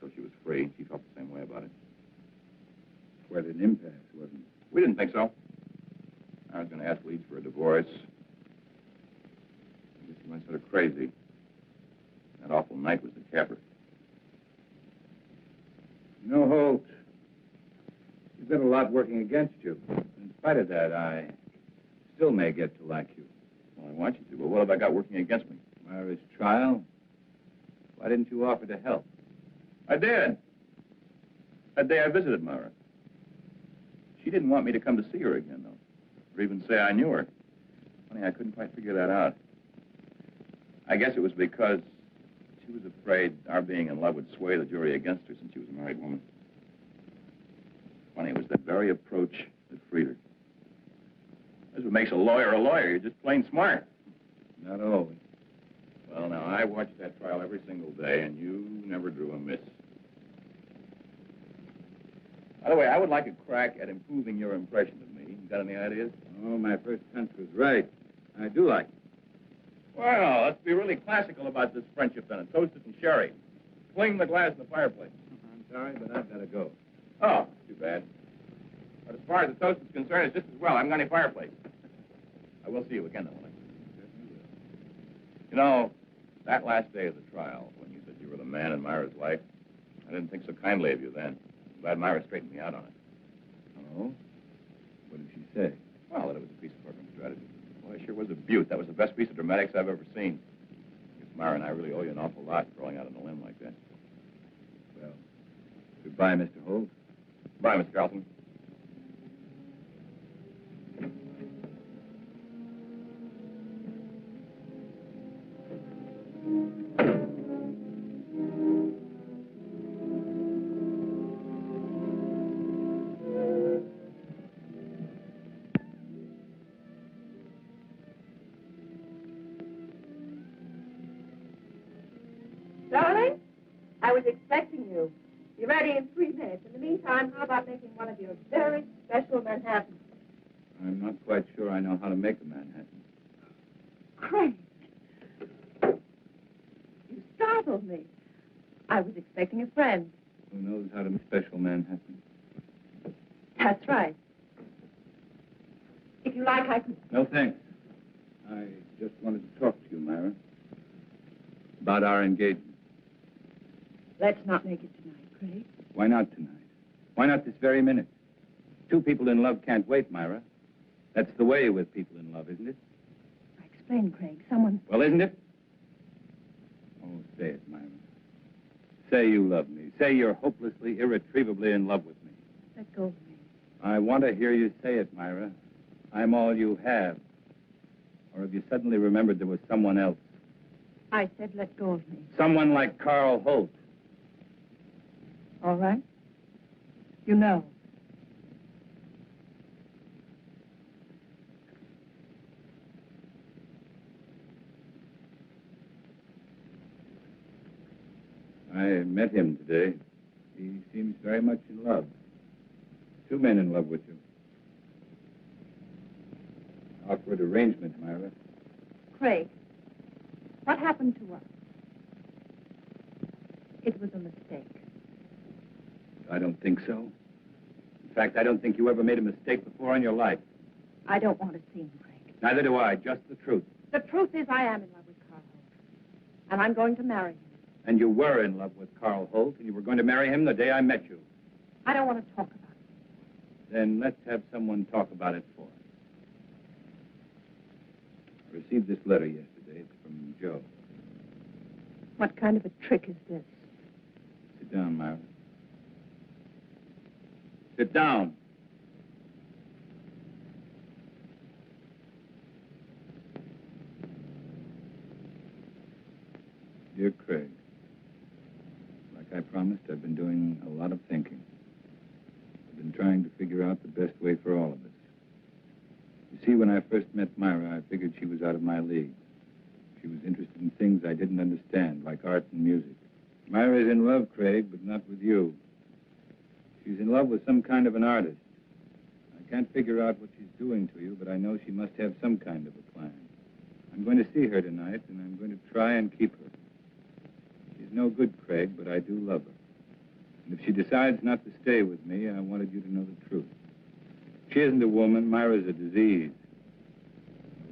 So she was free. She felt the same way about it. Quite an impasse, wasn't it? We didn't think so. I was going to ask Leeds for a divorce. I guess he went sort of crazy. That awful night was the capper. You know, Holt, you've got a lot working against you. In spite of that, I still may get to like you. Well, I want you to, but what have I got working against me? Myra's trial? Why didn't you offer to help? I did. That day I visited Myra. She didn't want me to come to see her again, though, or even say I knew her. Funny, I couldn't quite figure that out. I guess it was because she was afraid our being in love would sway the jury against her since she was a married woman. Funny, it was that very approach that freed her. That's what makes a lawyer a lawyer. You're just plain smart. Not always. Well, now, I watched that trial every single day, and you never drew a miss. By the way, I would like a crack at improving your impression of me. You got any ideas? Oh, my first hunch was right. I do like it. Well, let's be really classical about this friendship, then, and toast it in sherry. Fling the glass in the fireplace. I'm sorry, but I've got to go. Oh, too bad. But as far as the toast is concerned, it's just as well. I haven't got any fireplace. I will see you again, though, won't I? You know, that last day of the trial, when you said you were the man in Myra's life, I didn't think so kindly of you then. I'm glad Myra straightened me out on it. Oh? What did she say? Well, that it was a piece of program strategy. Well, it sure was a beaut. That was the best piece of dramatics I've ever seen. I guess Myra and I really owe you an awful lot for going out on a limb like that. Well, goodbye, Mr. Holt. Bye, Mr. Carlson. Darling, I was expecting you. Be ready in 3 minutes. In the meantime, how about making one of your very special Manhattans? I'm not quite sure I know how to make a Manhattan. Craig, you startled me. I was expecting a friend. Who knows how to make special Manhattan? That's right. If you like, I could... No, thanks. I just wanted to talk to you, Myra. About our engagement. Let's not make it tonight, Craig. Why not tonight? Why not this very minute? Two people in love can't wait, Myra. That's the way with people in love, isn't it? Explain, Craig. Someone... Well, isn't it? Oh, say it, Myra. Say you love me. Say you're hopelessly, irretrievably in love with me. Let go of me. I want to hear you say it, Myra. I'm all you have. Or have you suddenly remembered there was someone else? I said let go of me. Someone like Carl Holt. All right. You know. I met him today. He seems very much in love. Two men in love with you. Awkward arrangement, Myra. Craig, what happened to us? It was a mistake. I don't think so. In fact, I don't think you ever made a mistake before in your life. I don't want to seem, Craig. Neither do I, just the truth. The truth is I am in love with Carl Holt. And I'm going to marry him. And you were in love with Carl Holt, and you were going to marry him the day I met you. I don't want to talk about it. Then let's have someone talk about it for us. I received this letter yesterday. It's from Joe. What kind of a trick is this? Sit down, Myra. Sit down. Dear Craig, like I promised, I've been doing a lot of thinking. I've been trying to figure out the best way for all of us. You see, when I first met Myra, I figured she was out of my league. She was interested in things I didn't understand, like art and music. Myra's in love, Craig, but not with you. She's in love with some kind of an artist. I can't figure out what she's doing to you, but I know she must have some kind of a plan. I'm going to see her tonight, and I'm going to try and keep her. She's no good, Craig, but I do love her. And if she decides not to stay with me, I wanted you to know the truth. She isn't a woman. Myra's a disease.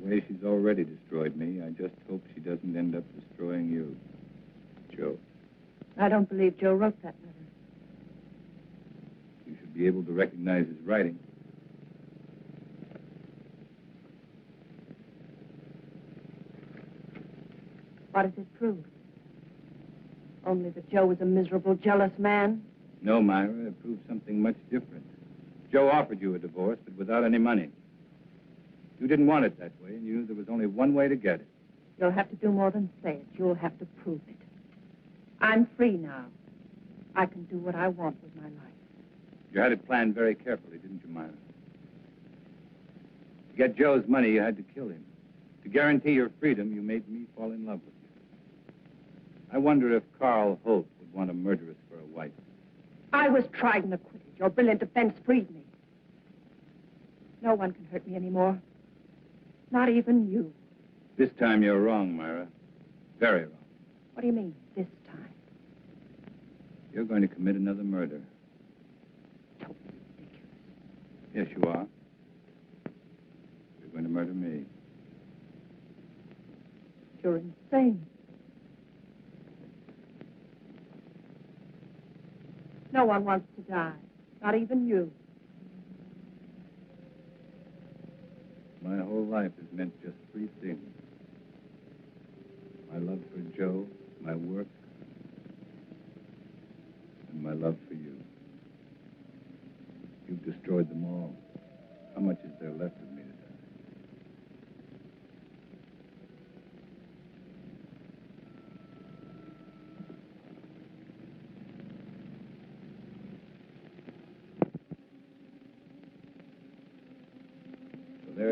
The way she's already destroyed me, I just hope she doesn't end up destroying you. Joe. I don't believe Joe wrote that letter. You should be able to recognize his writing. What does it prove? Only that Joe was a miserable, jealous man? No, Myra, it proves something much different. Joe offered you a divorce, but without any money. You didn't want it that way, and you knew there was only one way to get it. You'll have to do more than say it. You'll have to prove it. I'm free now. I can do what I want with my life. You had it planned very carefully, didn't you, Myra? To get Joe's money, you had to kill him. To guarantee your freedom, you made me fall in love with you. I wonder if Carl Holt would want a murderess for a wife. I was tried and acquitted. Your brilliant defense freed me. No one can hurt me anymore. Not even you. This time you're wrong, Myra. Very wrong. What do you mean, this time? You're going to commit another murder. Totally ridiculous. Yes, you are. You're going to murder me. You're insane. No one wants to die. Not even you. My whole life has meant just three things. My love for Joe, my work,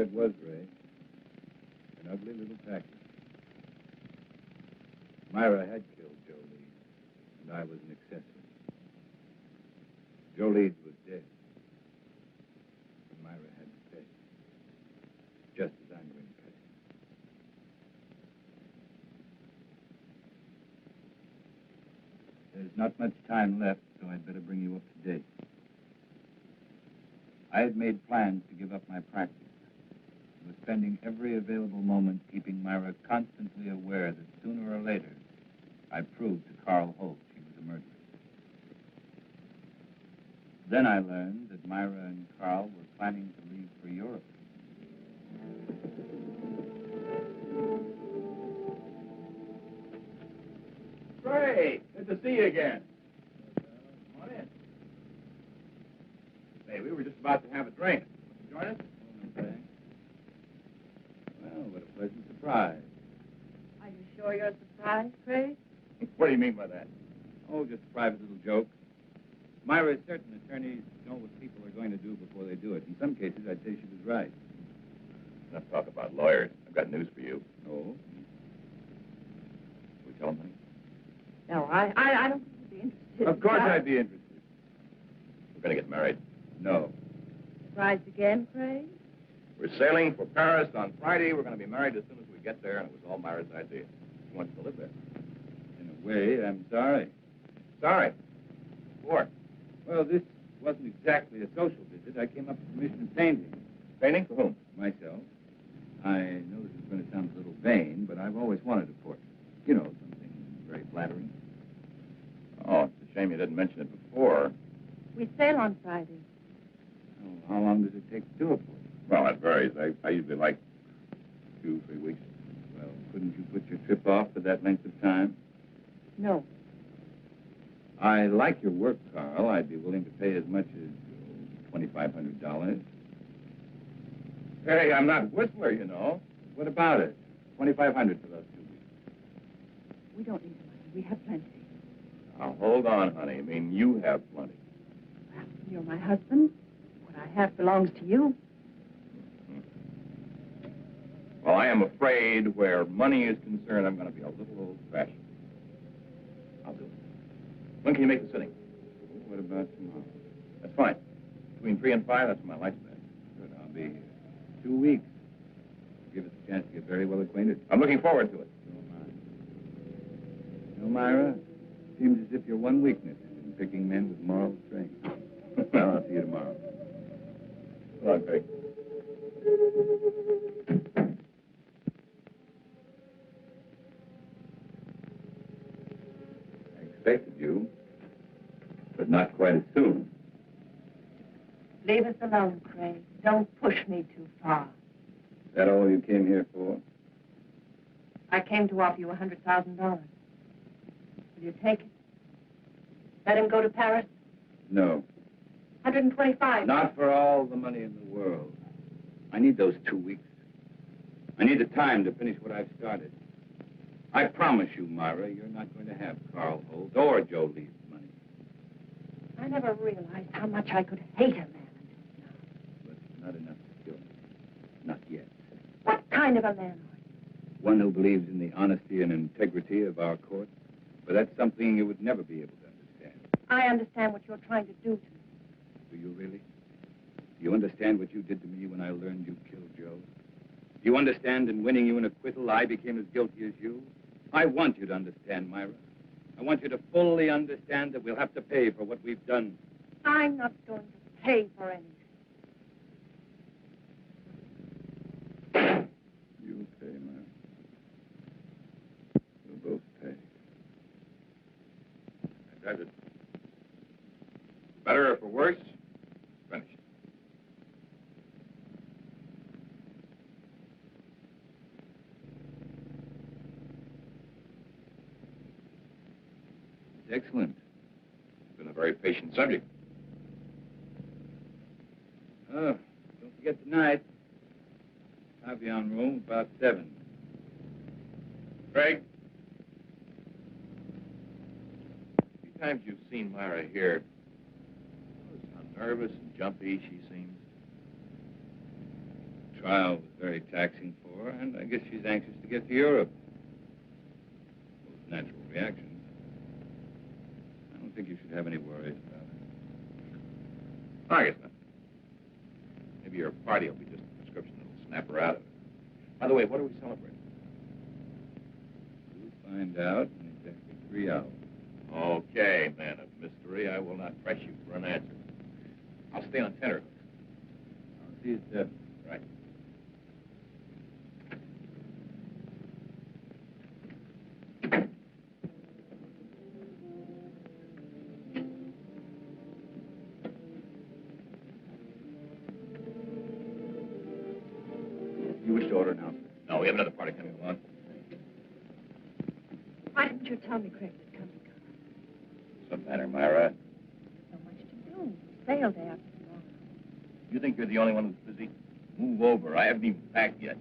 it was, Ray. An ugly little package. Myra had killed Joe Leeds, and I was an accessory. Joe Leeds was dead. And Myra had to pay. Just as I'm going to pay. There's not much time left, so I'd better bring you up to date. I had made plans to give up my practice. I was spending every available moment keeping Myra constantly aware that sooner or later, I proved to Carl Holt she was a murderer. Then I learned that Myra and Carl were planning to leave for Europe. Ray, good to see you again. Come on in. Hey, we were just about to have a drink. Want to join us? Okay. Well, what a pleasant surprise. Are you sure you're surprised, Craig? What do you mean by that? Oh, just a private little joke. Myra is certain attorneys know what people are going to do before they do it. In some cases, I'd say she was right. Enough talk about lawyers. I've got news for you. Oh? We tell them, honey? No, I don't think you'd be interested. Of course I'd be interested. We're going to get married. No. Surprised again, Craig? We're sailing for Paris on Friday. We're going to be married as soon as we get there, and it was all Myra's idea. She wants to live there. In a way, I'm sorry. Sorry. For? Well, this wasn't exactly a social visit. I came up for permission of painting. Painting? For whom? Myself. I know this is going to sound a little vain, but I've always wanted a portrait. You know, something very flattering. Oh, it's a shame you didn't mention it before. We sail on Friday. Oh, how long does it take to do a portrait? Well, that varies. I usually like 2-3 weeks. Well, couldn't you put your trip off for that length of time? No. I like your work, Carl. I'd be willing to pay as much as $2,500. Hey, I'm not Whistler, you know. What about it? $2,500 for those 2 weeks. We don't need the money. We have plenty. Now, hold on, honey. I mean, you have plenty. Well, you're my husband. What I have belongs to you. Well, I am afraid where money is concerned, I'm going to be a little old-fashioned. I'll do it. When can you make the sitting? What about tomorrow? That's fine. Between 3 and 5, that's my lifespan. Good, I'll be here. 2 weeks. Give us a chance to get very well acquainted. I'm looking forward to it. You know, Myra, it seems as if your one weakness is in picking men with moral strength. Well, I'll see you tomorrow. Come on, Craig. I expected you, but not quite as soon. Leave us alone, Craig. Don't push me too far. Is that all you came here for? I came to offer you $100,000. Will you take it? Let him go to Paris? No. 125. Not for all the money in the world. I need those 2 weeks. I need the time to finish what I've started. I promise you, Myra, you're not going to have Carl Holt or Joe Leeds' money. I never realized how much I could hate a man until now. But not enough to kill me. Not yet. What kind of a man are you? One who believes in the honesty and integrity of our courts. But that's something you would never be able to understand. I understand what you're trying to do to me. Do you really? Do you understand what you did to me when I learned you killed Joe? Do you understand in winning you an acquittal, I became as guilty as you? I want you to understand, Myra. I want you to fully understand that we'll have to pay for what we've done. I'm not going to pay for anything. You'll pay, Myra. We'll both pay. That does it. Better or for worse, finished. Excellent. It's been a very patient subject. Oh, don't forget tonight. Avion room, about 7. Craig? The times you've seen Myra here, notice how nervous and jumpy she seems. trial was very taxing for her, and I guess she's anxious to get to Europe. Those natural reactions. I don't think you should have any worries about it. I guess not. Maybe your party will be just a prescription that'll snap her out of it. By the way, what are we celebrating? We'll find out in exactly 3 hours. Okay, man of mystery. I will not press you for an answer. I'll stay on tenterhooks. I'll see you, Steph. Right. You wish to order now? No, we have another party coming along. Why didn't you tell me Craig was coming? What's the matter, Myra? So much to do. Sail day after tomorrow. You think you're the only one who's busy? Move over. I haven't even packed yet.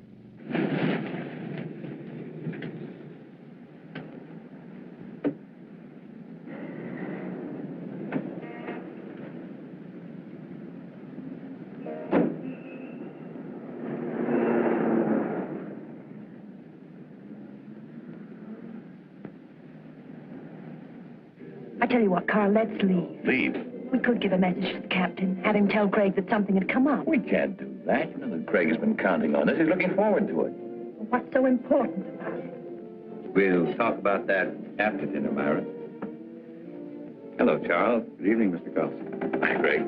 I tell you what, Carl, let's leave. Leave? We could give a message to the captain, have him tell Craig that something had come up. We can't do that. You know that Craig has been counting on us. He's looking forward to it. What's so important about it? We'll talk about that after dinner, Myra. Hello, Charles. Good evening, Mr. Carlson. Hi, Craig.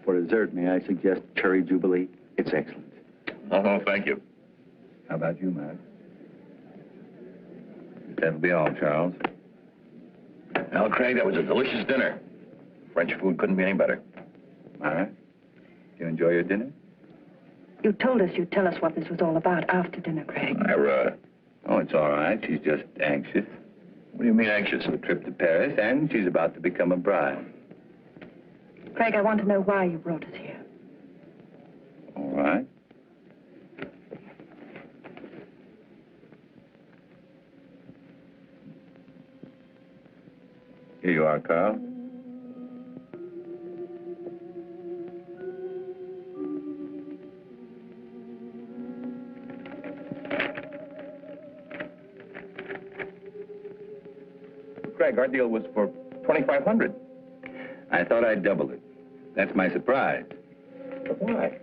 For dessert, may I suggest cherry jubilee? It's excellent. Oh, thank you. How about you, Myra? That'll be all, Charles. Well, Craig, that was a delicious dinner. French food couldn't be any better. Myra, do you enjoy your dinner? You told us you'd tell us what this was all about after dinner, Craig. Myra. Oh, it's all right. She's just anxious. What do you mean anxious? A trip to Paris, and she's about to become a bride. Craig, I want to know why you brought us here. All right. Here you are, Carl. Craig, our deal was for $2,500. I thought I'd double it. That's my surprise. But why?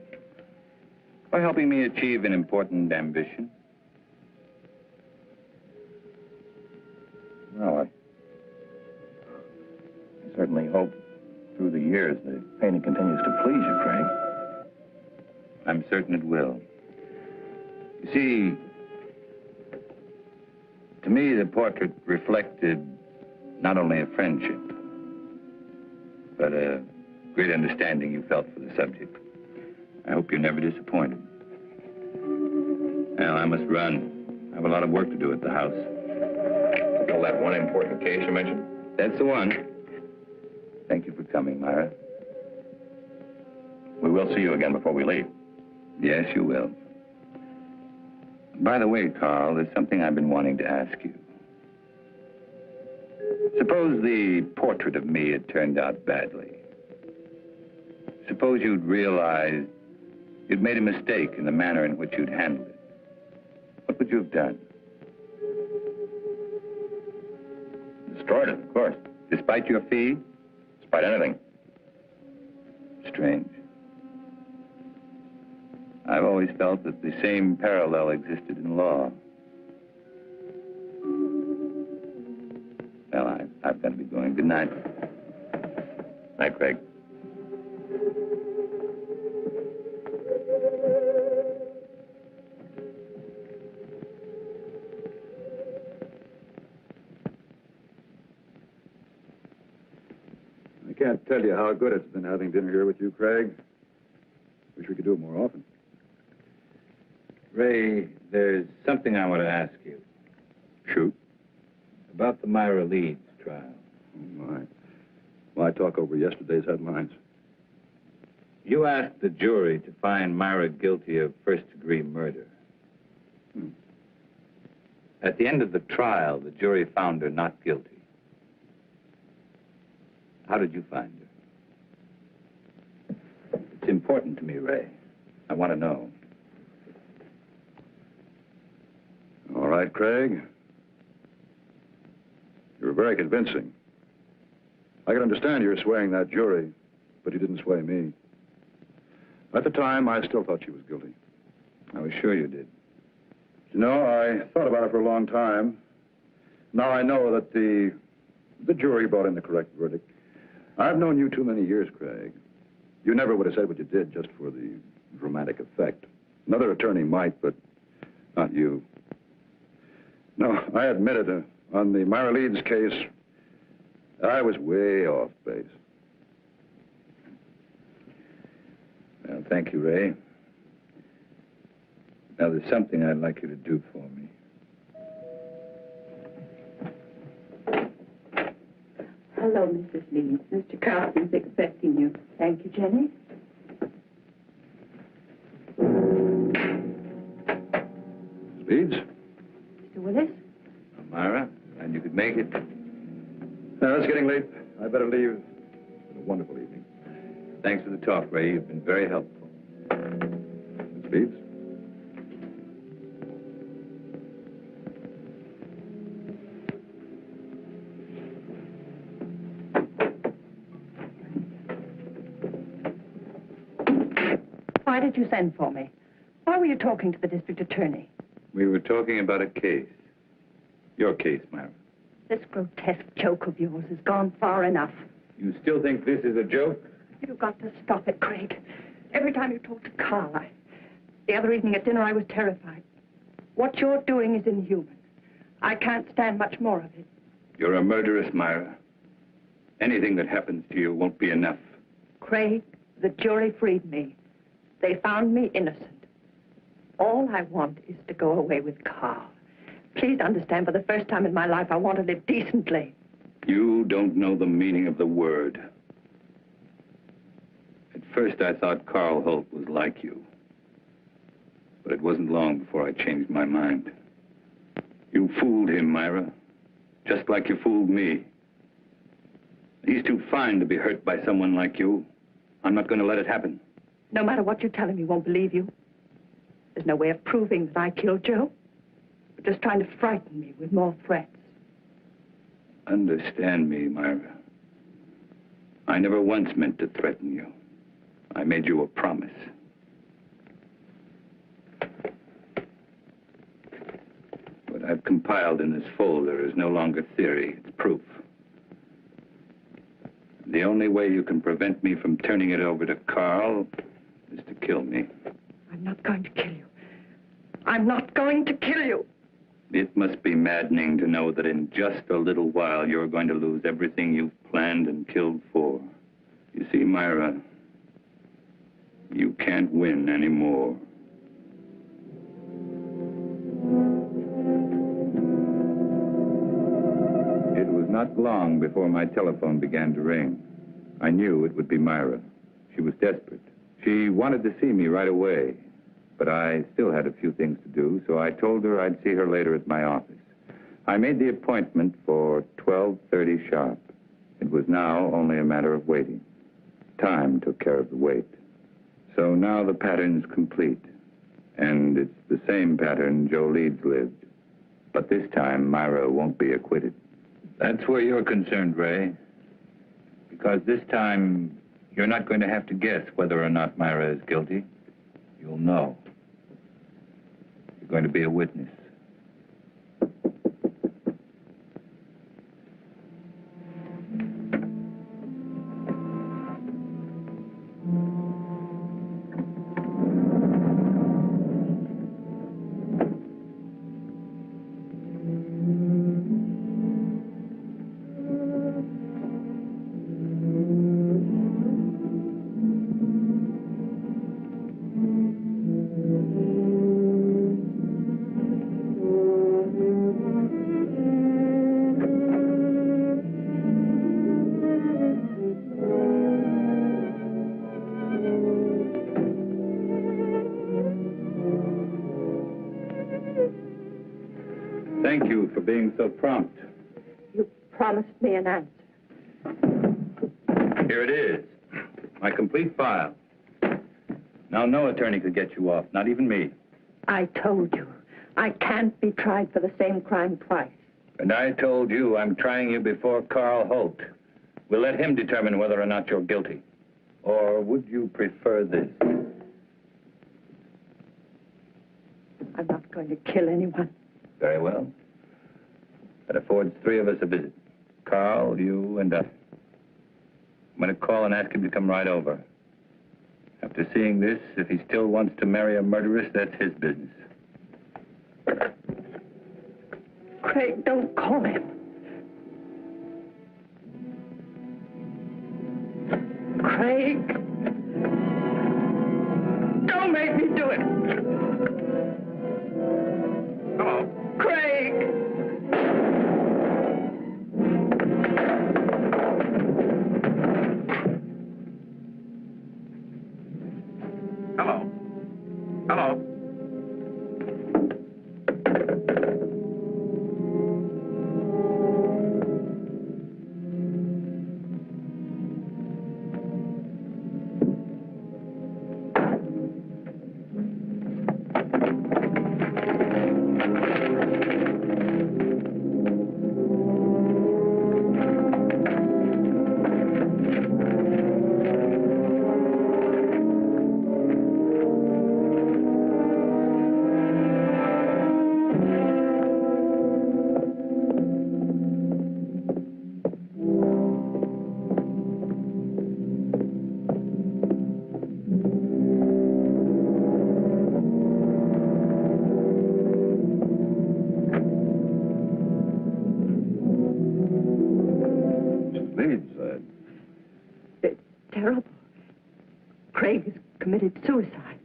By helping me achieve an important ambition. Well, I certainly hope through the years the painting continues to please you, Craig. I'm certain it will. You see, to me, the portrait reflected not only a friendship, but a great understanding you felt for the subject. I hope you're never disappointed. Well, I must run. I have a lot of work to do at the house. Still that one important case you mentioned? That's the one. Thank you for coming, Myra. We will see you again before we leave. Yes, you will. By the way, Carl, there's something I've been wanting to ask you. Suppose the portrait of me had turned out badly. Suppose you'd realized you'd made a mistake in the manner in which you'd handled it. What would you have done? Destroyed it, of course. Despite your fee? Despite anything. Strange. I've always felt that the same parallel existed in law. Well, I've got to be going. Good night. Night, Craig. I can't tell you how good it's been having dinner here with you, Craig. Wish we could do it more often. Ray, there's something I want to ask you. Shoot. About the Myra Leeds trial. Oh, my. Why talk over yesterday's headlines? You asked the jury to find Myra guilty of first-degree murder. At the end of the trial, the jury found her not guilty. How did you find her? important to me, Ray. I want to know. All right, Craig. You're very convincing. I can understand you're swaying that jury, but you didn't sway me. At the time, I still thought she was guilty. I was sure you did. You know, I thought about it for a long time. Now I know that the jury brought in the correct verdict. I've known you too many years, Craig. You never would have said what you did just for the dramatic effect. Another attorney might, but not you. No, I admit it. On the Myra Leeds case, I was way off base. Well, thank you, Ray. Now, there's something I'd like you to do for me. Hello, Mrs. Leeds. Mr. Carlson's expecting you. Thank you, Jenny. Leeds? Mr. Willis? Myra, and you could make it. Now, it's getting late. I better leave. It's been a wonderful evening. Thanks for the talk, Ray. You've been very helpful. Miss Leeds? Why did you send for me? Why were you talking to the district attorney? We were talking about a case. Your case, Myra. This grotesque joke of yours has gone far enough. You still think this is a joke? You've got to stop it, Craig. Every time you talk to Carl, the other evening at dinner, I was terrified. What you're doing is inhuman. I can't stand much more of it. You're a murderess, Myra. Anything that happens to you won't be enough. Craig, the jury freed me. They found me innocent. All I want is to go away with Carl. Please understand, for the first time in my life, I want to live decently. You don't know the meaning of the word. At first, I thought Carl Holt was like you. But it wasn't long before I changed my mind. You fooled him, Myra. Just like you fooled me. He's too fine to be hurt by someone like you. I'm not going to let it happen. No matter what you tell him, he won't believe you. There's no way of proving that I killed Joe. You're just trying to frighten me with more threats. Understand me, Myra. I never once meant to threaten you. I made you a promise. What I've compiled in this folder is no longer theory, it's proof. The only way you can prevent me from turning it over to Carl is to kill me. I'm not going to kill you. I'm not going to kill you. It must be maddening to know that in just a little while you're going to lose everything you've planned and killed for. You see, Myra, you can't win anymore. It was not long before my telephone began to ring. I knew it would be Myra. She was desperate. She wanted to see me right away, but I still had a few things to do, so I told her I'd see her later at my office. I made the appointment for 12:30 sharp. It was now only a matter of waiting. Time took care of the wait. So now the pattern's complete, and it's the same pattern Joe Leeds lived. But this time, Myra won't be acquitted. That's where you're concerned, Ray. Because this time, you're not going to have to guess whether or not Myra is guilty. You'll know. You're going to be a witness. Thank you for being so prompt. You promised me an answer. Here it is. My complete file. Now, no attorney could get you off, not even me. I told you, I can't be tried for the same crime twice. And I told you I'm trying you before Carl Holt. We'll let him determine whether or not you're guilty. Or would you prefer this? I'm not going to kill anyone. Very well. That affords three of us a visit. Carl, you, and us. I'm going to call and ask him to come right over. After seeing this, if he still wants to marry a murderess, that's his business. Craig, don't call him. Craig. Don't make me do it. Hello. Craig. Hello. Hello. Terrible. Craig has committed suicide.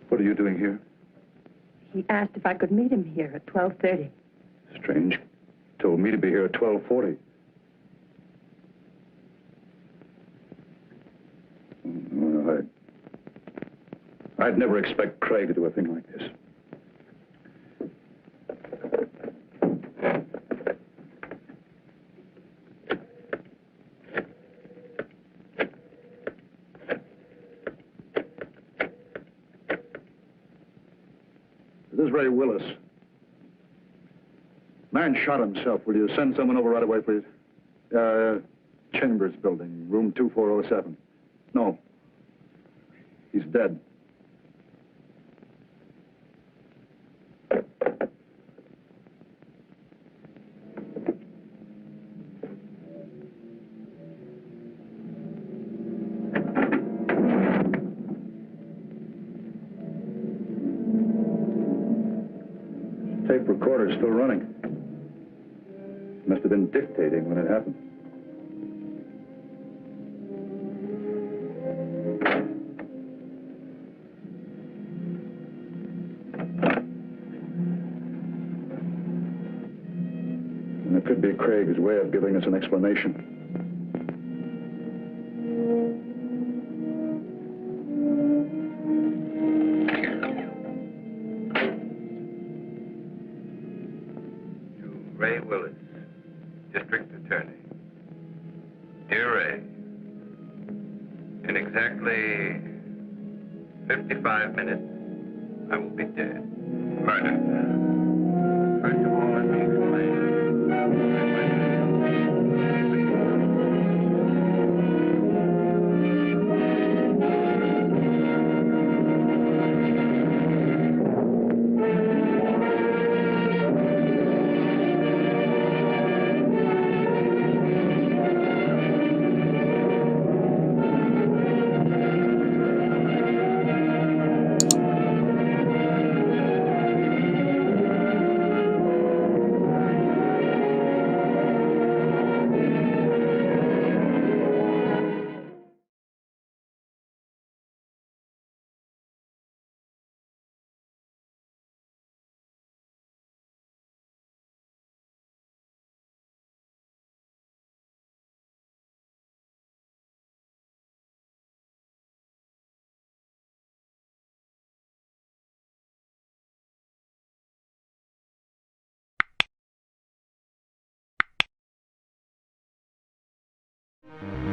What are you doing here? He asked if I could meet him here at 12:30. Strange. Told me to be here at 12:40. Well, I'd never expect Craig to do a thing like this. This is Ray Willis. Man shot himself. Will you send someone over right away, please? Chambers building, room 2407. No. He's dead. Tape recorder's still running. Must have been dictating when it happened. And it could be Craig's way of giving us an explanation. Ray Willis, District Attorney. Dear Ray, in exactly 55 minutes, I will be dead. Murder. First of all, let me explain. you.